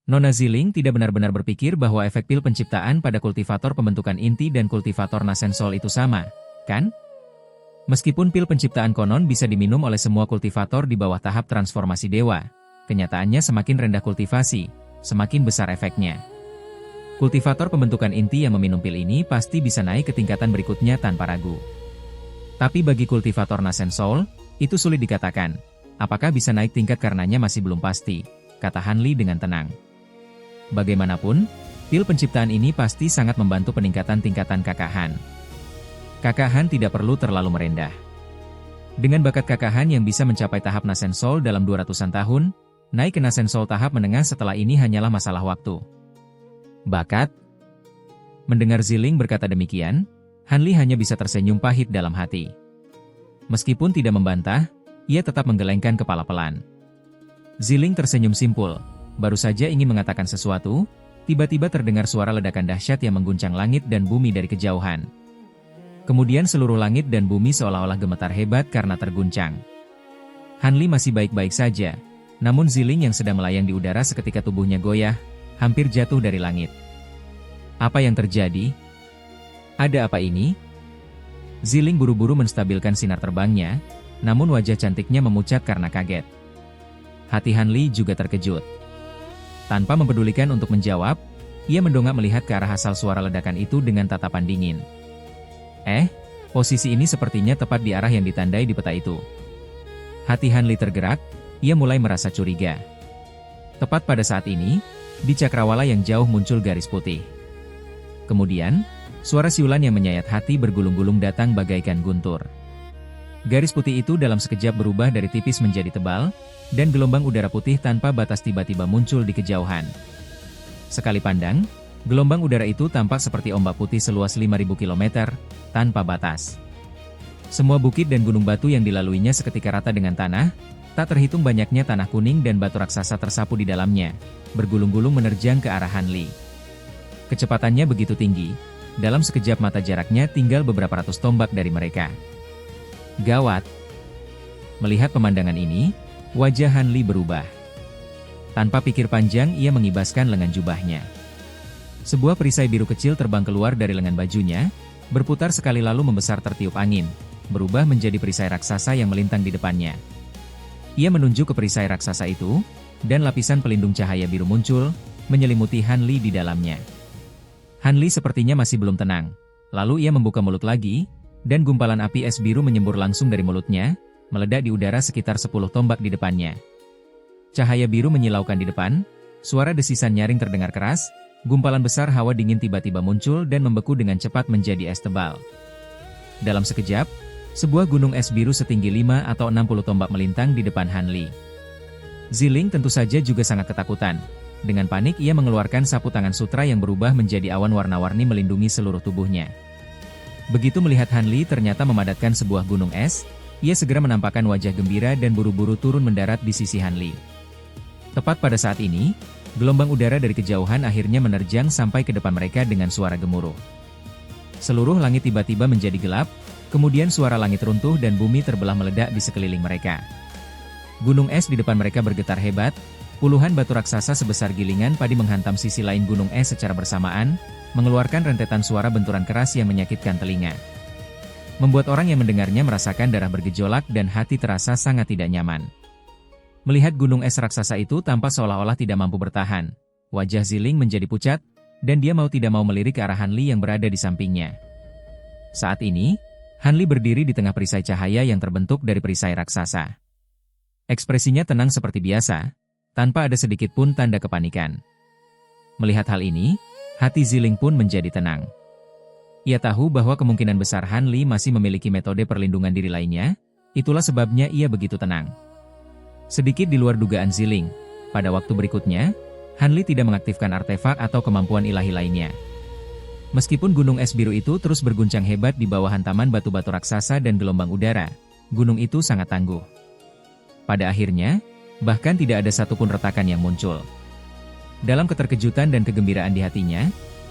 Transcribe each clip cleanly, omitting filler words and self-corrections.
Nona Ziling tidak benar-benar berpikir bahwa efek pil penciptaan pada kultivator pembentukan inti dan kultivator Nascensol itu sama, kan? Meskipun pil penciptaan konon bisa diminum oleh semua kultivator di bawah tahap transformasi dewa, kenyataannya semakin rendah kultivasi, semakin besar efeknya. Kultivator pembentukan inti yang meminum pil ini pasti bisa naik ke tingkatan berikutnya tanpa ragu. Tapi bagi kultivator Nascensol, itu sulit dikatakan. Apakah bisa naik tingkat karenanya masih belum pasti, kata Hanli dengan tenang. Bagaimanapun, pil penciptaan ini pasti sangat membantu peningkatan tingkatan Kakak Han. Kakak Han tidak perlu terlalu merendah. Dengan bakat Kakak Han yang bisa mencapai tahap Nascensol dalam 200-an tahun, naik ke Nascensol tahap menengah setelah ini hanyalah masalah waktu. Bakat? Mendengar Ziling berkata demikian, Hanli hanya bisa tersenyum pahit dalam hati. Meskipun tidak membantah, ia tetap menggelengkan kepala pelan. Ziling tersenyum simpul. Baru saja ingin mengatakan sesuatu, tiba-tiba terdengar suara ledakan dahsyat yang mengguncang langit dan bumi dari kejauhan. Kemudian seluruh langit dan bumi seolah-olah gemetar hebat karena terguncang. Hanli masih baik-baik saja, namun Ziling yang sedang melayang di udara seketika tubuhnya goyah, hampir jatuh dari langit. Apa yang terjadi? Ada apa ini? Ziling buru-buru menstabilkan sinar terbangnya, namun wajah cantiknya memucat karena kaget. Hati Hanli juga terkejut. Tanpa mempedulikan untuk menjawab, ia mendongak melihat ke arah asal suara ledakan itu dengan tatapan dingin. Posisi ini sepertinya tepat di arah yang ditandai di peta itu. Hati Hanli tergerak, ia mulai merasa curiga. Tepat pada saat ini, di cakrawala yang jauh muncul garis putih. Kemudian, suara siulan yang menyayat hati bergulung-gulung datang bagaikan guntur. Garis putih itu dalam sekejap berubah dari tipis menjadi tebal, dan gelombang udara putih tanpa batas tiba-tiba muncul di kejauhan. Sekali pandang, gelombang udara itu tampak seperti ombak putih seluas 5.000 km, tanpa batas. Semua bukit dan gunung batu yang dilaluinya seketika rata dengan tanah, tak terhitung banyaknya tanah kuning dan batu raksasa tersapu di dalamnya, bergulung-gulung menerjang ke arah Hanli. Kecepatannya begitu tinggi, dalam sekejap mata jaraknya tinggal beberapa ratus tombak dari mereka. Gawat! Melihat pemandangan ini, wajah Hanli berubah. Tanpa pikir panjang ia mengibaskan lengan jubahnya. Sebuah perisai biru kecil terbang keluar dari lengan bajunya, berputar sekali lalu membesar tertiup angin, berubah menjadi perisai raksasa yang melintang di depannya. Ia menunjuk ke perisai raksasa itu, dan lapisan pelindung cahaya biru muncul, menyelimuti Hanli di dalamnya. Hanli sepertinya masih belum tenang. Lalu ia membuka mulut lagi, dan gumpalan api es biru menyembur langsung dari mulutnya, meledak di udara sekitar 10 tombak di depannya. Cahaya biru menyilaukan di depan, suara desisan nyaring terdengar keras, gumpalan besar hawa dingin tiba-tiba muncul dan membeku dengan cepat menjadi es tebal. Dalam sekejap, sebuah gunung es biru setinggi 5 atau 60 tombak melintang di depan Hanli. Ziling tentu saja juga sangat ketakutan. Dengan panik ia mengeluarkan sapu tangan sutra yang berubah menjadi awan warna-warni melindungi seluruh tubuhnya. Begitu melihat Hanli ternyata memadatkan sebuah gunung es, ia segera menampakkan wajah gembira dan buru-buru turun mendarat di sisi Hanli. Tepat pada saat ini, gelombang udara dari kejauhan akhirnya menerjang sampai ke depan mereka dengan suara gemuruh. Seluruh langit tiba-tiba menjadi gelap, kemudian suara langit runtuh dan bumi terbelah meledak di sekeliling mereka. Gunung es di depan mereka bergetar hebat, puluhan batu raksasa sebesar gilingan padi menghantam sisi lain gunung es secara bersamaan, mengeluarkan rentetan suara benturan keras yang menyakitkan telinga. Membuat orang yang mendengarnya merasakan darah bergejolak dan hati terasa sangat tidak nyaman. Melihat gunung es raksasa itu tampak seolah-olah tidak mampu bertahan, wajah Ziling menjadi pucat, dan dia mau tidak mau melirik ke arah Hanli yang berada di sampingnya. Saat ini, Hanli berdiri di tengah perisai cahaya yang terbentuk dari perisai raksasa. Ekspresinya tenang seperti biasa, tanpa ada sedikit pun tanda kepanikan. Melihat hal ini, hati Ziling pun menjadi tenang. Ia tahu bahwa kemungkinan besar Hanli masih memiliki metode perlindungan diri lainnya, itulah sebabnya ia begitu tenang. Sedikit di luar dugaan Ziling, pada waktu berikutnya, Hanli tidak mengaktifkan artefak atau kemampuan ilahi lainnya. Meskipun gunung es biru itu terus berguncang hebat di bawah hantaman batu-batu raksasa dan gelombang udara, gunung itu sangat tangguh. Pada akhirnya, bahkan tidak ada satupun retakan yang muncul. Dalam keterkejutan dan kegembiraan di hatinya,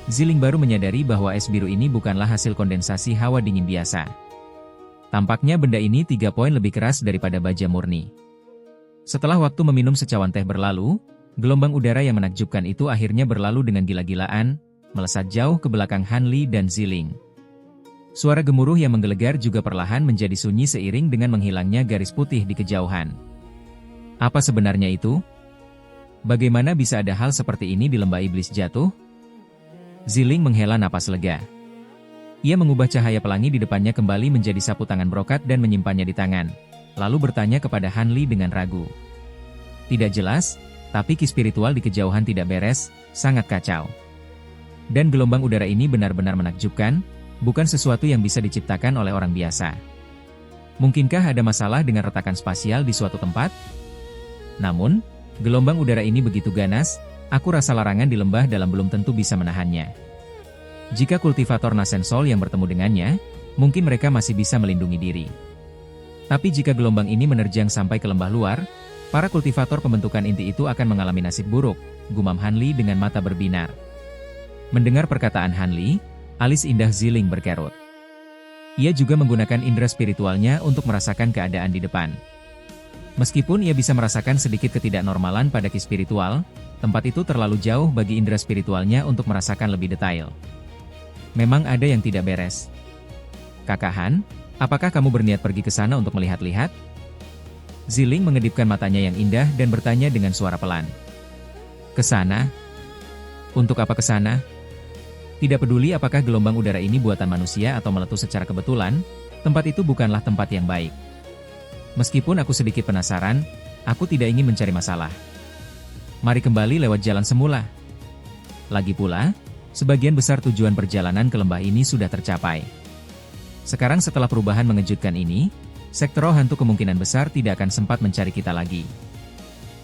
Ziling baru menyadari bahwa es biru ini bukanlah hasil kondensasi hawa dingin biasa. Tampaknya benda ini 3 poin lebih keras daripada baja murni. Setelah waktu meminum secawan teh berlalu, Gelombang udara yang menakjubkan itu akhirnya berlalu dengan gila-gilaan, melesat jauh ke belakang Han Li dan Ziling. Suara gemuruh yang menggelegar juga perlahan menjadi sunyi seiring dengan menghilangnya garis putih di kejauhan. Apa sebenarnya itu? Bagaimana bisa ada hal seperti ini di lembah iblis jatuh? Ziling menghela napas lega. Ia mengubah cahaya pelangi di depannya kembali menjadi sapu tangan brokat dan menyimpannya di tangan, lalu bertanya kepada Han Li dengan ragu. Tidak jelas, tapi ki spiritual di kejauhan tidak beres, sangat kacau. Dan gelombang udara ini benar-benar menakjubkan, bukan sesuatu yang bisa diciptakan oleh orang biasa. Mungkinkah ada masalah dengan retakan spasial di suatu tempat? Namun, gelombang udara ini begitu ganas, aku rasa larangan di lembah dalam belum tentu bisa menahannya. Jika kultivator Nasensol yang bertemu dengannya, mungkin mereka masih bisa melindungi diri. Tapi jika gelombang ini menerjang sampai ke lembah luar, para kultivator pembentukan inti itu akan mengalami nasib buruk, gumam Han Li dengan mata berbinar. Mendengar perkataan Han Li, alis indah Ziling berkerut. Ia juga menggunakan indera spiritualnya untuk merasakan keadaan di depan. Meskipun ia bisa merasakan sedikit ketidaknormalan pada ki spiritual, tempat itu terlalu jauh bagi indera spiritualnya untuk merasakan lebih detail. Memang ada yang tidak beres. Kakak Han, apakah kamu berniat pergi ke sana untuk melihat-lihat? Ziling mengedipkan matanya yang indah dan bertanya dengan suara pelan. Ke sana? Untuk apa ke sana? Tidak peduli apakah gelombang udara ini buatan manusia atau meletus secara kebetulan, tempat itu bukanlah tempat yang baik. Meskipun aku sedikit penasaran, aku tidak ingin mencari masalah. Mari kembali lewat jalan semula. Lagi pula, sebagian besar tujuan perjalanan ke lembah ini sudah tercapai. Sekarang setelah perubahan mengejutkan ini, sektor roh hantu kemungkinan besar tidak akan sempat mencari kita lagi.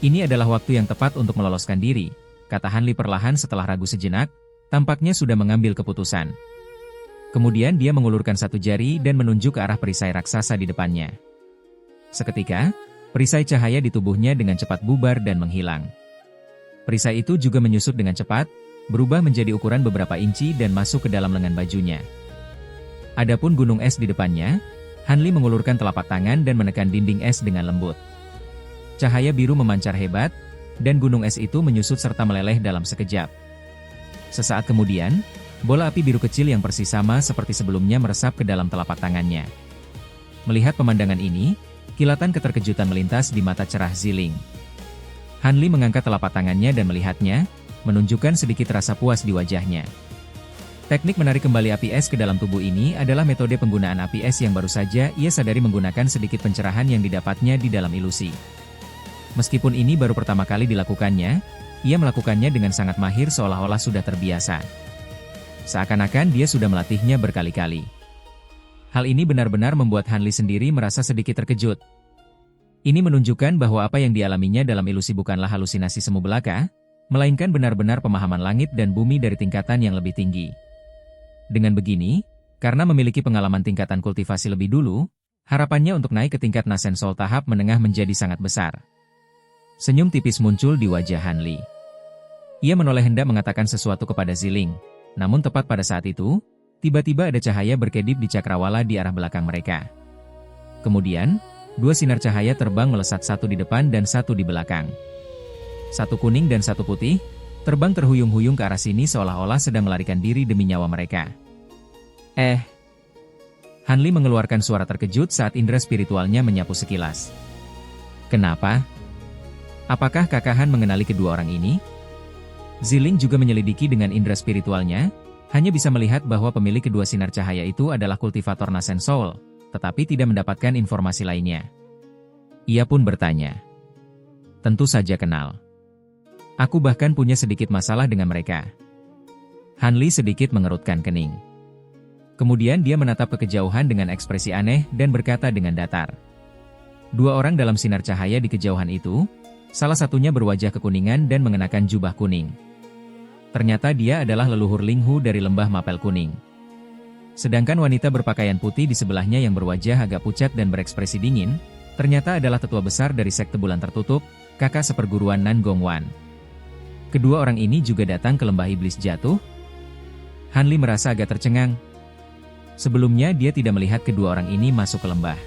Ini adalah waktu yang tepat untuk meloloskan diri, kata Han Li perlahan setelah ragu sejenak, tampaknya sudah mengambil keputusan. Kemudian dia mengulurkan satu jari dan menunjuk ke arah perisai raksasa di depannya. Seketika, perisai cahaya di tubuhnya dengan cepat bubar dan menghilang. Perisai itu juga menyusut dengan cepat, berubah menjadi ukuran beberapa inci dan masuk ke dalam lengan bajunya. Adapun gunung es di depannya, Han Li mengulurkan telapak tangan dan menekan dinding es dengan lembut. Cahaya biru memancar hebat, dan gunung es itu menyusut serta meleleh dalam sekejap. Sesaat kemudian, bola api biru kecil yang persis sama seperti sebelumnya meresap ke dalam telapak tangannya. Melihat pemandangan ini, kilatan keterkejutan melintas di mata cerah Ziling. Han Li mengangkat telapak tangannya dan melihatnya, menunjukkan sedikit rasa puas di wajahnya. Teknik menarik kembali api es ke dalam tubuh ini adalah metode penggunaan api es yang baru saja ia sadari menggunakan sedikit pencerahan yang didapatnya di dalam ilusi. Meskipun ini baru pertama kali dilakukannya, ia melakukannya dengan sangat mahir seolah-olah sudah terbiasa. Seakan-akan dia sudah melatihnya berkali-kali. Hal ini benar-benar membuat Han Li sendiri merasa sedikit terkejut. Ini menunjukkan bahwa apa yang dialaminya dalam ilusi bukanlah halusinasi semu belaka, melainkan benar-benar pemahaman langit dan bumi dari tingkatan yang lebih tinggi. Dengan begini, karena memiliki pengalaman tingkatan kultivasi lebih dulu, harapannya untuk naik ke tingkat Nasensol tahap menengah menjadi sangat besar. Senyum tipis muncul di wajah Han Li. Ia menoleh hendak mengatakan sesuatu kepada Ziling, namun tepat pada saat itu, tiba-tiba ada cahaya berkedip di cakrawala di arah belakang mereka. Kemudian, dua sinar cahaya terbang melesat satu di depan dan satu di belakang. Satu kuning dan satu putih, terbang terhuyung-huyung ke arah sini seolah-olah sedang melarikan diri demi nyawa mereka. Han Li mengeluarkan suara terkejut saat indera spiritualnya menyapu sekilas. Kenapa? Apakah Kakak Han mengenali kedua orang ini? Ziling juga menyelidiki dengan indera spiritualnya, hanya bisa melihat bahwa pemilik kedua sinar cahaya itu adalah kultivator Nasensol, tetapi tidak mendapatkan informasi lainnya. Ia pun bertanya. Tentu saja kenal. Aku bahkan punya sedikit masalah dengan mereka. Han Li sedikit mengerutkan kening. Kemudian dia menatap ke kejauhan dengan ekspresi aneh dan berkata dengan datar. Dua orang dalam sinar cahaya di kejauhan itu, salah satunya berwajah kekuningan dan mengenakan jubah kuning. Ternyata dia adalah leluhur Linghu dari lembah Mapel Kuning. Sedangkan wanita berpakaian putih di sebelahnya yang berwajah agak pucat dan berekspresi dingin, ternyata adalah tetua besar dari sekte bulan tertutup, kakak seperguruan Nan Gongwan. Kedua orang ini juga datang ke lembah iblis jatuh? Han Li merasa agak tercengang. Sebelumnya dia tidak melihat kedua orang ini masuk ke lembah.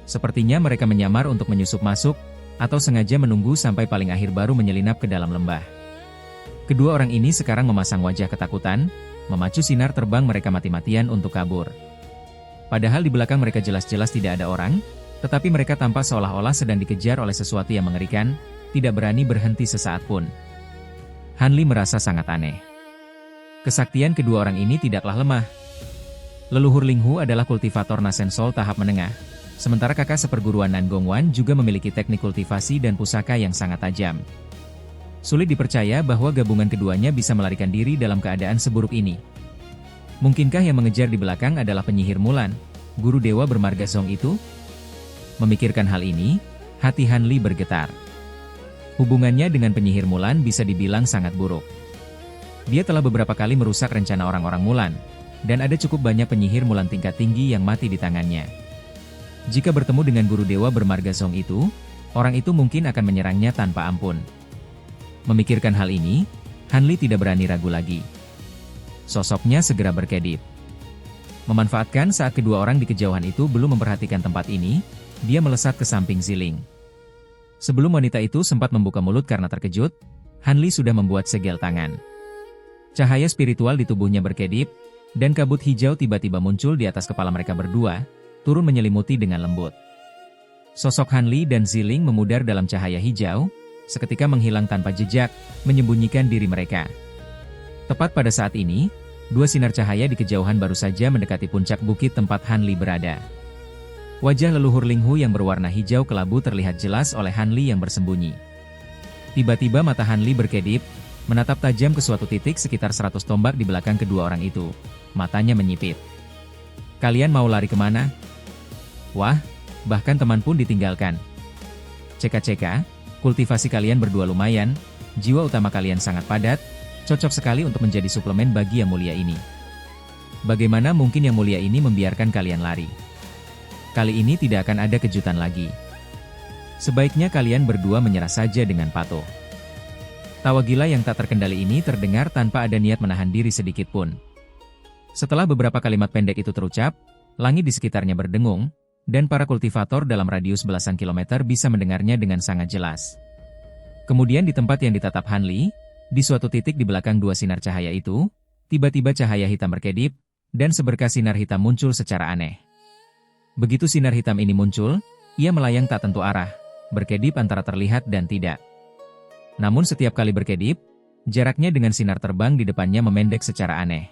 Sepertinya mereka menyamar untuk menyusup masuk, atau sengaja menunggu sampai paling akhir baru menyelinap ke dalam lembah. Kedua orang ini sekarang memasang wajah ketakutan, memacu sinar terbang mereka mati-matian untuk kabur. Padahal di belakang mereka jelas-jelas tidak ada orang, tetapi mereka tampak seolah-olah sedang dikejar oleh sesuatu yang mengerikan, tidak berani berhenti sesaat pun. Han Li merasa sangat aneh. Kesaktian kedua orang ini tidaklah lemah. Leluhur Ling Hu adalah kultivator Nasen Soul tahap menengah, sementara kakak seperguruan Nan Gongwan juga memiliki teknik kultivasi dan pusaka yang sangat tajam. Sulit dipercaya bahwa gabungan keduanya bisa melarikan diri dalam keadaan seburuk ini. Mungkinkah yang mengejar di belakang adalah penyihir Mulan, guru dewa bermarga Zong itu? Memikirkan hal ini, hati Han Li bergetar. Hubungannya dengan penyihir Mulan bisa dibilang sangat buruk. Dia telah beberapa kali merusak rencana orang-orang Mulan, dan ada cukup banyak penyihir Mulan tingkat tinggi yang mati di tangannya. Jika bertemu dengan guru dewa bermarga Zong itu, orang itu mungkin akan menyerangnya tanpa ampun. Memikirkan hal ini, Han Li tidak berani ragu lagi. Sosoknya segera berkedip. Memanfaatkan saat kedua orang di kejauhan itu belum memperhatikan tempat ini, dia melesat ke samping Ziling. Sebelum wanita itu sempat membuka mulut karena terkejut, Han Li sudah membuat segel tangan. Cahaya spiritual di tubuhnya berkedip, dan kabut hijau tiba-tiba muncul di atas kepala mereka berdua, turun menyelimuti dengan lembut. Sosok Han Li dan Ziling memudar dalam cahaya hijau, seketika menghilang tanpa jejak, menyembunyikan diri mereka. Tepat pada saat ini, dua sinar cahaya di kejauhan baru saja mendekati puncak bukit tempat Han Li berada. Wajah leluhur Ling Hu yang berwarna hijau kelabu terlihat jelas oleh Han Li yang bersembunyi. Tiba-tiba mata Han Li berkedip, menatap tajam ke suatu titik sekitar 100 tombak di belakang kedua orang itu. Matanya menyipit. Kalian mau lari kemana? Wah, bahkan teman pun ditinggalkan. Ceka-ceka, kultivasi kalian berdua lumayan, jiwa utama kalian sangat padat, cocok sekali untuk menjadi suplemen bagi yang mulia ini. Bagaimana mungkin yang mulia ini membiarkan kalian lari? Kali ini tidak akan ada kejutan lagi. Sebaiknya kalian berdua menyerah saja dengan patuh. Tawa gila yang tak terkendali ini terdengar tanpa ada niat menahan diri sedikit pun. Setelah beberapa kalimat pendek itu terucap, langit di sekitarnya berdengung, dan para kultivator dalam radius belasan kilometer bisa mendengarnya dengan sangat jelas. Kemudian di tempat yang ditatap Han Li, di suatu titik di belakang dua sinar cahaya itu, tiba-tiba cahaya hitam berkedip, dan seberkas sinar hitam muncul secara aneh. Begitu sinar hitam ini muncul, ia melayang tak tentu arah, berkedip antara terlihat dan tidak. Namun setiap kali berkedip, jaraknya dengan sinar terbang di depannya memendek secara aneh.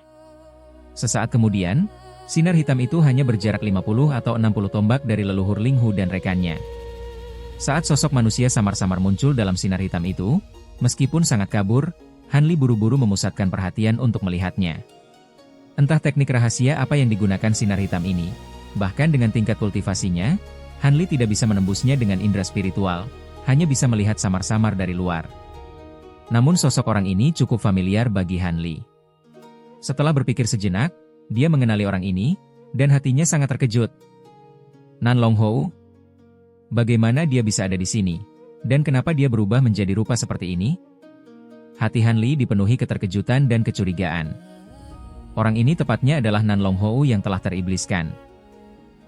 Sesaat kemudian, sinar hitam itu hanya berjarak 50 atau 60 tombak dari leluhur Ling Hu dan rekannya. Saat sosok manusia samar-samar muncul dalam sinar hitam itu, meskipun sangat kabur, Han Li buru-buru memusatkan perhatian untuk melihatnya. Entah teknik rahasia apa yang digunakan sinar hitam ini, bahkan dengan tingkat kultivasinya, Han Li tidak bisa menembusnya dengan indera spiritual, hanya bisa melihat samar-samar dari luar. Namun sosok orang ini cukup familiar bagi Han Li. Setelah berpikir sejenak, dia mengenali orang ini, dan hatinya sangat terkejut. Nan Long Hou? Bagaimana dia bisa ada di sini? Dan kenapa dia berubah menjadi rupa seperti ini? Hati Han Li dipenuhi keterkejutan dan kecurigaan. Orang ini tepatnya adalah Nan Long Hou yang telah teribliskan.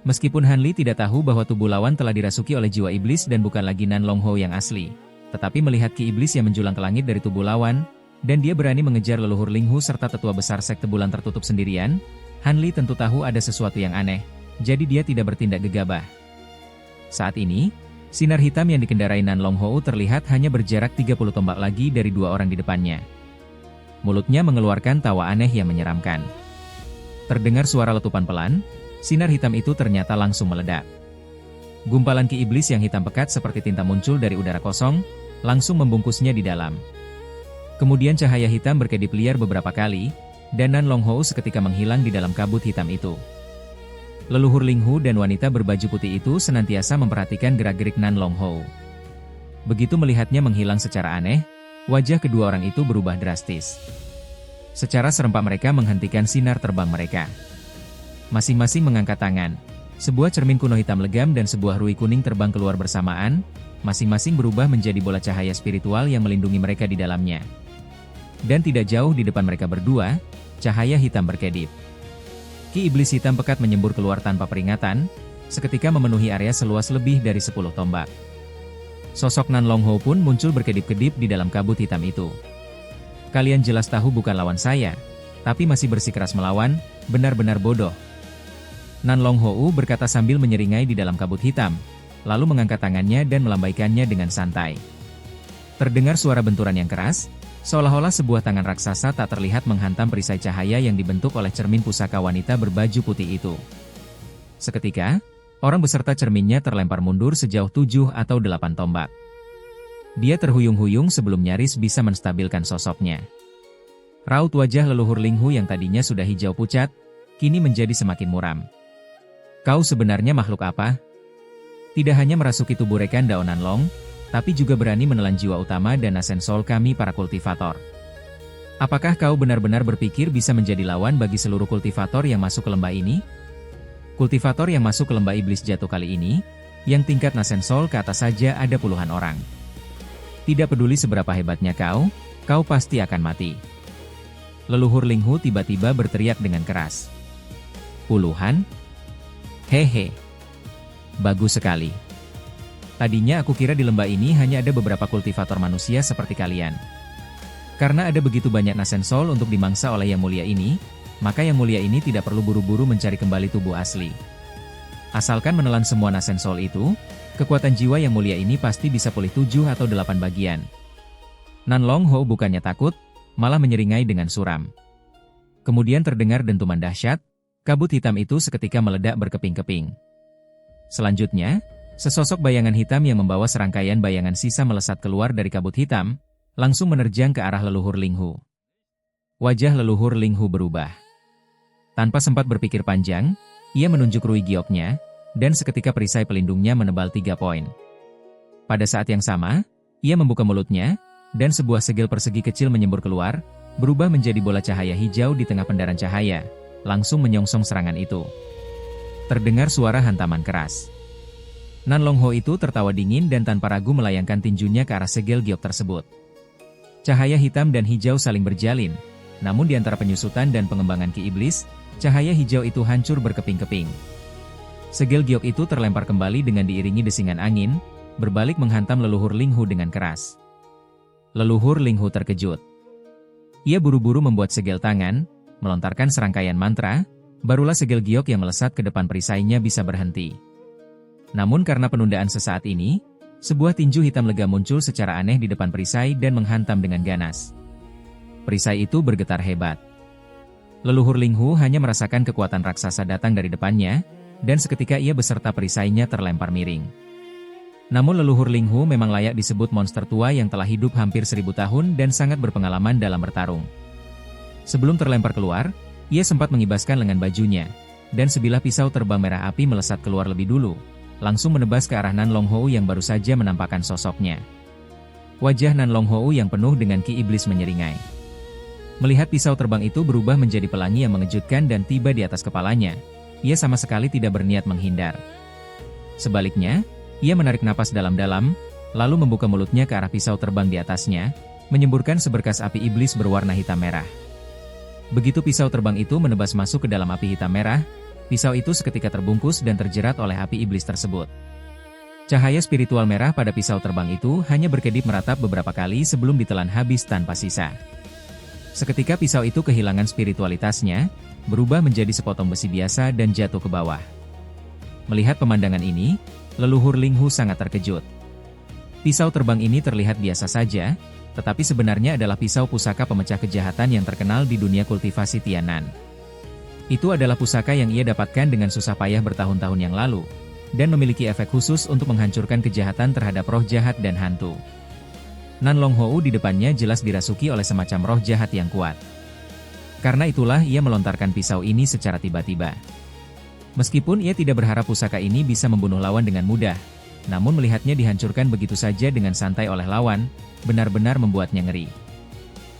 Meskipun Han Li tidak tahu bahwa tubuh lawan telah dirasuki oleh jiwa iblis dan bukan lagi Nan Long Hou yang asli, tetapi melihat ki iblis yang menjulang ke langit dari tubuh lawan, dan dia berani mengejar leluhur Ling Hu serta tetua besar sekte bulan tertutup sendirian, Han Li tentu tahu ada sesuatu yang aneh, jadi dia tidak bertindak gegabah. Saat ini, sinar hitam yang dikendarai Nan Long Hou terlihat hanya berjarak 30 tombak lagi dari dua orang di depannya. Mulutnya mengeluarkan tawa aneh yang menyeramkan. Terdengar suara letupan pelan, sinar hitam itu ternyata langsung meledak. Gumpalan ki iblis yang hitam pekat seperti tinta muncul dari udara kosong, langsung membungkusnya di dalam. Kemudian cahaya hitam berkedip liar beberapa kali, dan Nan Long Hou seketika menghilang di dalam kabut hitam itu. Leluhur Ling Hu dan wanita berbaju putih itu senantiasa memperhatikan gerak-gerik Nan Long Hou. Begitu melihatnya menghilang secara aneh, wajah kedua orang itu berubah drastis. Secara serempak mereka menghentikan sinar terbang mereka. Masing-masing mengangkat tangan. Sebuah cermin kuno hitam legam dan sebuah rui kuning terbang keluar bersamaan, masing-masing berubah menjadi bola cahaya spiritual yang melindungi mereka di dalamnya. Dan tidak jauh di depan mereka berdua, cahaya hitam berkedip. Ki iblis hitam pekat menyembur keluar tanpa peringatan, seketika memenuhi area seluas lebih dari 10 tombak. Sosok Nan Long Ho pun muncul berkedip-kedip di dalam kabut hitam itu. Kalian jelas tahu bukan lawan saya, tapi masih bersikeras melawan, benar-benar bodoh. Nan Long Ho berkata sambil menyeringai di dalam kabut hitam, lalu mengangkat tangannya dan melambaikannya dengan santai. Terdengar suara benturan yang keras, seolah-olah sebuah tangan raksasa tak terlihat menghantam perisai cahaya yang dibentuk oleh cermin pusaka wanita berbaju putih itu. Seketika, orang beserta cerminnya terlempar mundur sejauh 7 atau 8 tombak. Dia terhuyung-huyung sebelum nyaris bisa menstabilkan sosoknya. Raut wajah leluhur Linghu yang tadinya sudah hijau pucat, kini menjadi semakin muram. Kau sebenarnya makhluk apa? Tidak hanya merasuki tubuh rekan Dao Nanlong, tapi juga berani menelan jiwa utama dan nasen soul kami para kultivator. Apakah kau benar-benar berpikir bisa menjadi lawan bagi seluruh kultivator yang masuk ke lembah ini? Kultivator yang masuk ke lembah iblis jatuh kali ini, yang tingkat nasen soul ke atas saja ada puluhan orang. Tidak peduli seberapa hebatnya kau pasti akan mati. Leluhur Linghu tiba-tiba berteriak dengan keras. Puluhan? Hehe. Bagus sekali. Tadinya aku kira di lembah ini hanya ada beberapa kultivator manusia seperti kalian. Karena ada begitu banyak nasen soul untuk dimangsa oleh Yang Mulia ini, maka Yang Mulia ini tidak perlu buru-buru mencari kembali tubuh asli. Asalkan menelan semua nasen soul itu, kekuatan jiwa Yang Mulia ini pasti bisa pulih 7 atau 8 bagian. Nan Long Ho bukannya takut, malah menyeringai dengan suram. Kemudian terdengar dentuman dahsyat, kabut hitam itu seketika meledak berkeping-keping. Selanjutnya, sesosok bayangan hitam yang membawa serangkaian bayangan sisa melesat keluar dari kabut hitam, langsung menerjang ke arah leluhur Linghu. Wajah leluhur Linghu berubah. Tanpa sempat berpikir panjang, ia menunjuk Rui Gioknya, dan seketika perisai pelindungnya menebal 3 poin. Pada saat yang sama, ia membuka mulutnya, dan sebuah segel persegi kecil menyembur keluar, berubah menjadi bola cahaya hijau di tengah pendaran cahaya, langsung menyongsong serangan itu. Terdengar suara hantaman keras. Nan Long Ho itu tertawa dingin dan tanpa ragu melayangkan tinjunya ke arah segel giok tersebut. Cahaya hitam dan hijau saling berjalin, namun di antara penyusutan dan pengembangan Ki Iblis, cahaya hijau itu hancur berkeping-keping. Segel giok itu terlempar kembali dengan diiringi desingan angin, berbalik menghantam leluhur Linghu dengan keras. Leluhur Linghu terkejut. Ia buru-buru membuat segel tangan, melontarkan serangkaian mantra, barulah segel giok yang melesat ke depan perisainya bisa berhenti. Namun karena penundaan sesaat ini, sebuah tinju hitam lega muncul secara aneh di depan perisai dan menghantam dengan ganas. Perisai itu bergetar hebat. Leluhur Linghu hanya merasakan kekuatan raksasa datang dari depannya, dan seketika ia beserta perisainya terlempar miring. Namun leluhur Linghu memang layak disebut monster tua yang telah hidup hampir 1000 tahun dan sangat berpengalaman dalam bertarung. Sebelum terlempar keluar, ia sempat mengibaskan lengan bajunya, dan sebilah pisau terbang merah api melesat keluar lebih dulu, langsung menebas ke arah Nan Long Ho yang baru saja menampakkan sosoknya. Wajah Nan Long Ho yang penuh dengan Ki Iblis menyeringai. Melihat pisau terbang itu berubah menjadi pelangi yang mengejutkan dan tiba di atas kepalanya, ia sama sekali tidak berniat menghindar. Sebaliknya, ia menarik napas dalam-dalam, lalu membuka mulutnya ke arah pisau terbang di atasnya, menyemburkan seberkas api iblis berwarna hitam merah. Begitu pisau terbang itu menebas masuk ke dalam api hitam merah, pisau itu seketika terbungkus dan terjerat oleh api iblis tersebut. Cahaya spiritual merah pada pisau terbang itu hanya berkedip meratap beberapa kali sebelum ditelan habis tanpa sisa. Seketika pisau itu kehilangan spiritualitasnya, berubah menjadi sepotong besi biasa dan jatuh ke bawah. Melihat pemandangan ini, leluhur Linghu sangat terkejut. Pisau terbang ini terlihat biasa saja, tetapi sebenarnya adalah pisau pusaka pemecah kejahatan yang terkenal di dunia kultivasi Tianan. Itu adalah pusaka yang ia dapatkan dengan susah payah bertahun-tahun yang lalu, dan memiliki efek khusus untuk menghancurkan kejahatan terhadap roh jahat dan hantu. Nan Long Ho di depannya jelas dirasuki oleh semacam roh jahat yang kuat. Karena itulah ia melontarkan pisau ini secara tiba-tiba. Meskipun ia tidak berharap pusaka ini bisa membunuh lawan dengan mudah, namun melihatnya dihancurkan begitu saja dengan santai oleh lawan, benar-benar membuatnya ngeri.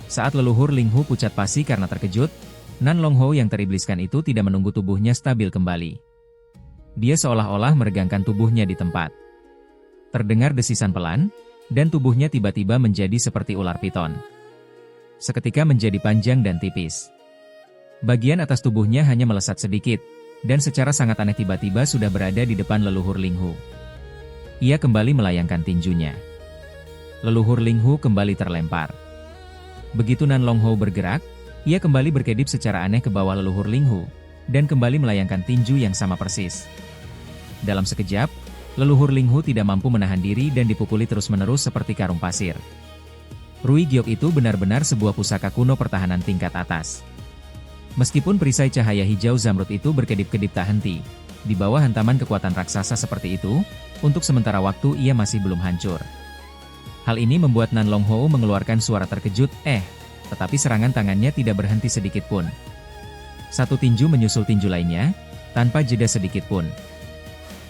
Saat leluhur Linghu pucat pasi karena terkejut, Nan Long Ho yang teribliskan itu tidak menunggu tubuhnya stabil kembali. Dia seolah-olah meregangkan tubuhnya di tempat. Terdengar desisan pelan, dan tubuhnya tiba-tiba menjadi seperti ular piton. Seketika menjadi panjang dan tipis. Bagian atas tubuhnya hanya melesat sedikit, dan secara sangat aneh tiba-tiba sudah berada di depan leluhur Linghu. Ia kembali melayangkan tinjunya. Leluhur Linghu kembali terlempar. Begitu Nan Longhou bergerak, ia kembali berkedip secara aneh ke bawah leluhur Linghu, dan kembali melayangkan tinju yang sama persis. Dalam sekejap, leluhur Linghu tidak mampu menahan diri dan dipukuli terus-menerus seperti karung pasir. Rui Giok itu benar-benar sebuah pusaka kuno pertahanan tingkat atas. Meskipun perisai cahaya hijau zamrud itu berkedip-kedip tak henti, di bawah hantaman kekuatan raksasa seperti itu, untuk sementara waktu ia masih belum hancur. Hal ini membuat Nan Longhou mengeluarkan suara terkejut, tetapi serangan tangannya tidak berhenti sedikit pun. Satu tinju menyusul tinju lainnya, tanpa jeda sedikit pun.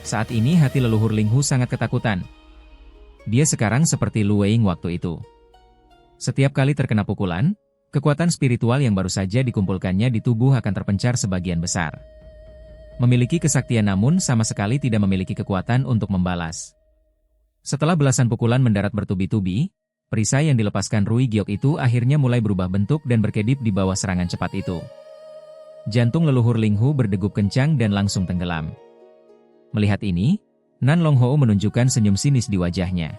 Saat ini hati leluhur Linghu sangat ketakutan. Dia sekarang seperti Lu Weing waktu itu. Setiap kali terkena pukulan, kekuatan spiritual yang baru saja dikumpulkannya di tubuh akan terpencar sebagian besar. Memiliki kesaktian namun sama sekali tidak memiliki kekuatan untuk membalas. Setelah belasan pukulan mendarat bertubi-tubi, perisai yang dilepaskan Rui Giok itu akhirnya mulai berubah bentuk dan berkedip di bawah serangan cepat itu. Jantung leluhur Linghu berdegup kencang dan langsung tenggelam. Melihat ini, Nan Longhou menunjukkan senyum sinis di wajahnya.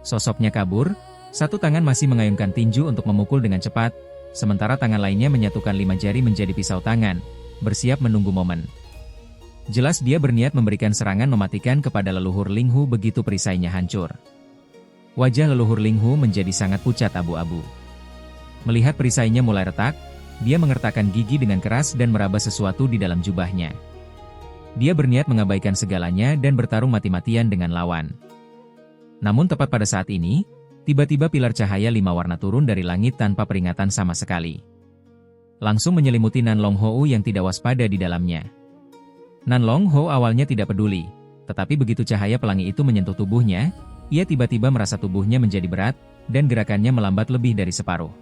Sosoknya kabur, satu tangan masih mengayunkan tinju untuk memukul dengan cepat, sementara tangan lainnya menyatukan 5 jari menjadi pisau tangan, bersiap menunggu momen. Jelas dia berniat memberikan serangan mematikan kepada leluhur Linghu begitu perisainya hancur. Wajah leluhur Linghu menjadi sangat pucat abu-abu. Melihat perisainya mulai retak, dia mengertakkan gigi dengan keras dan meraba sesuatu di dalam jubahnya. Dia berniat mengabaikan segalanya dan bertarung mati-matian dengan lawan. Namun tepat pada saat ini, tiba-tiba pilar cahaya 5 warna turun dari langit tanpa peringatan sama sekali. Langsung menyelimuti Nan Longhou yang tidak waspada di dalamnya. Nan Longhou awalnya tidak peduli, tetapi begitu cahaya pelangi itu menyentuh tubuhnya, ia tiba-tiba merasa tubuhnya menjadi berat, dan gerakannya melambat lebih dari separuh.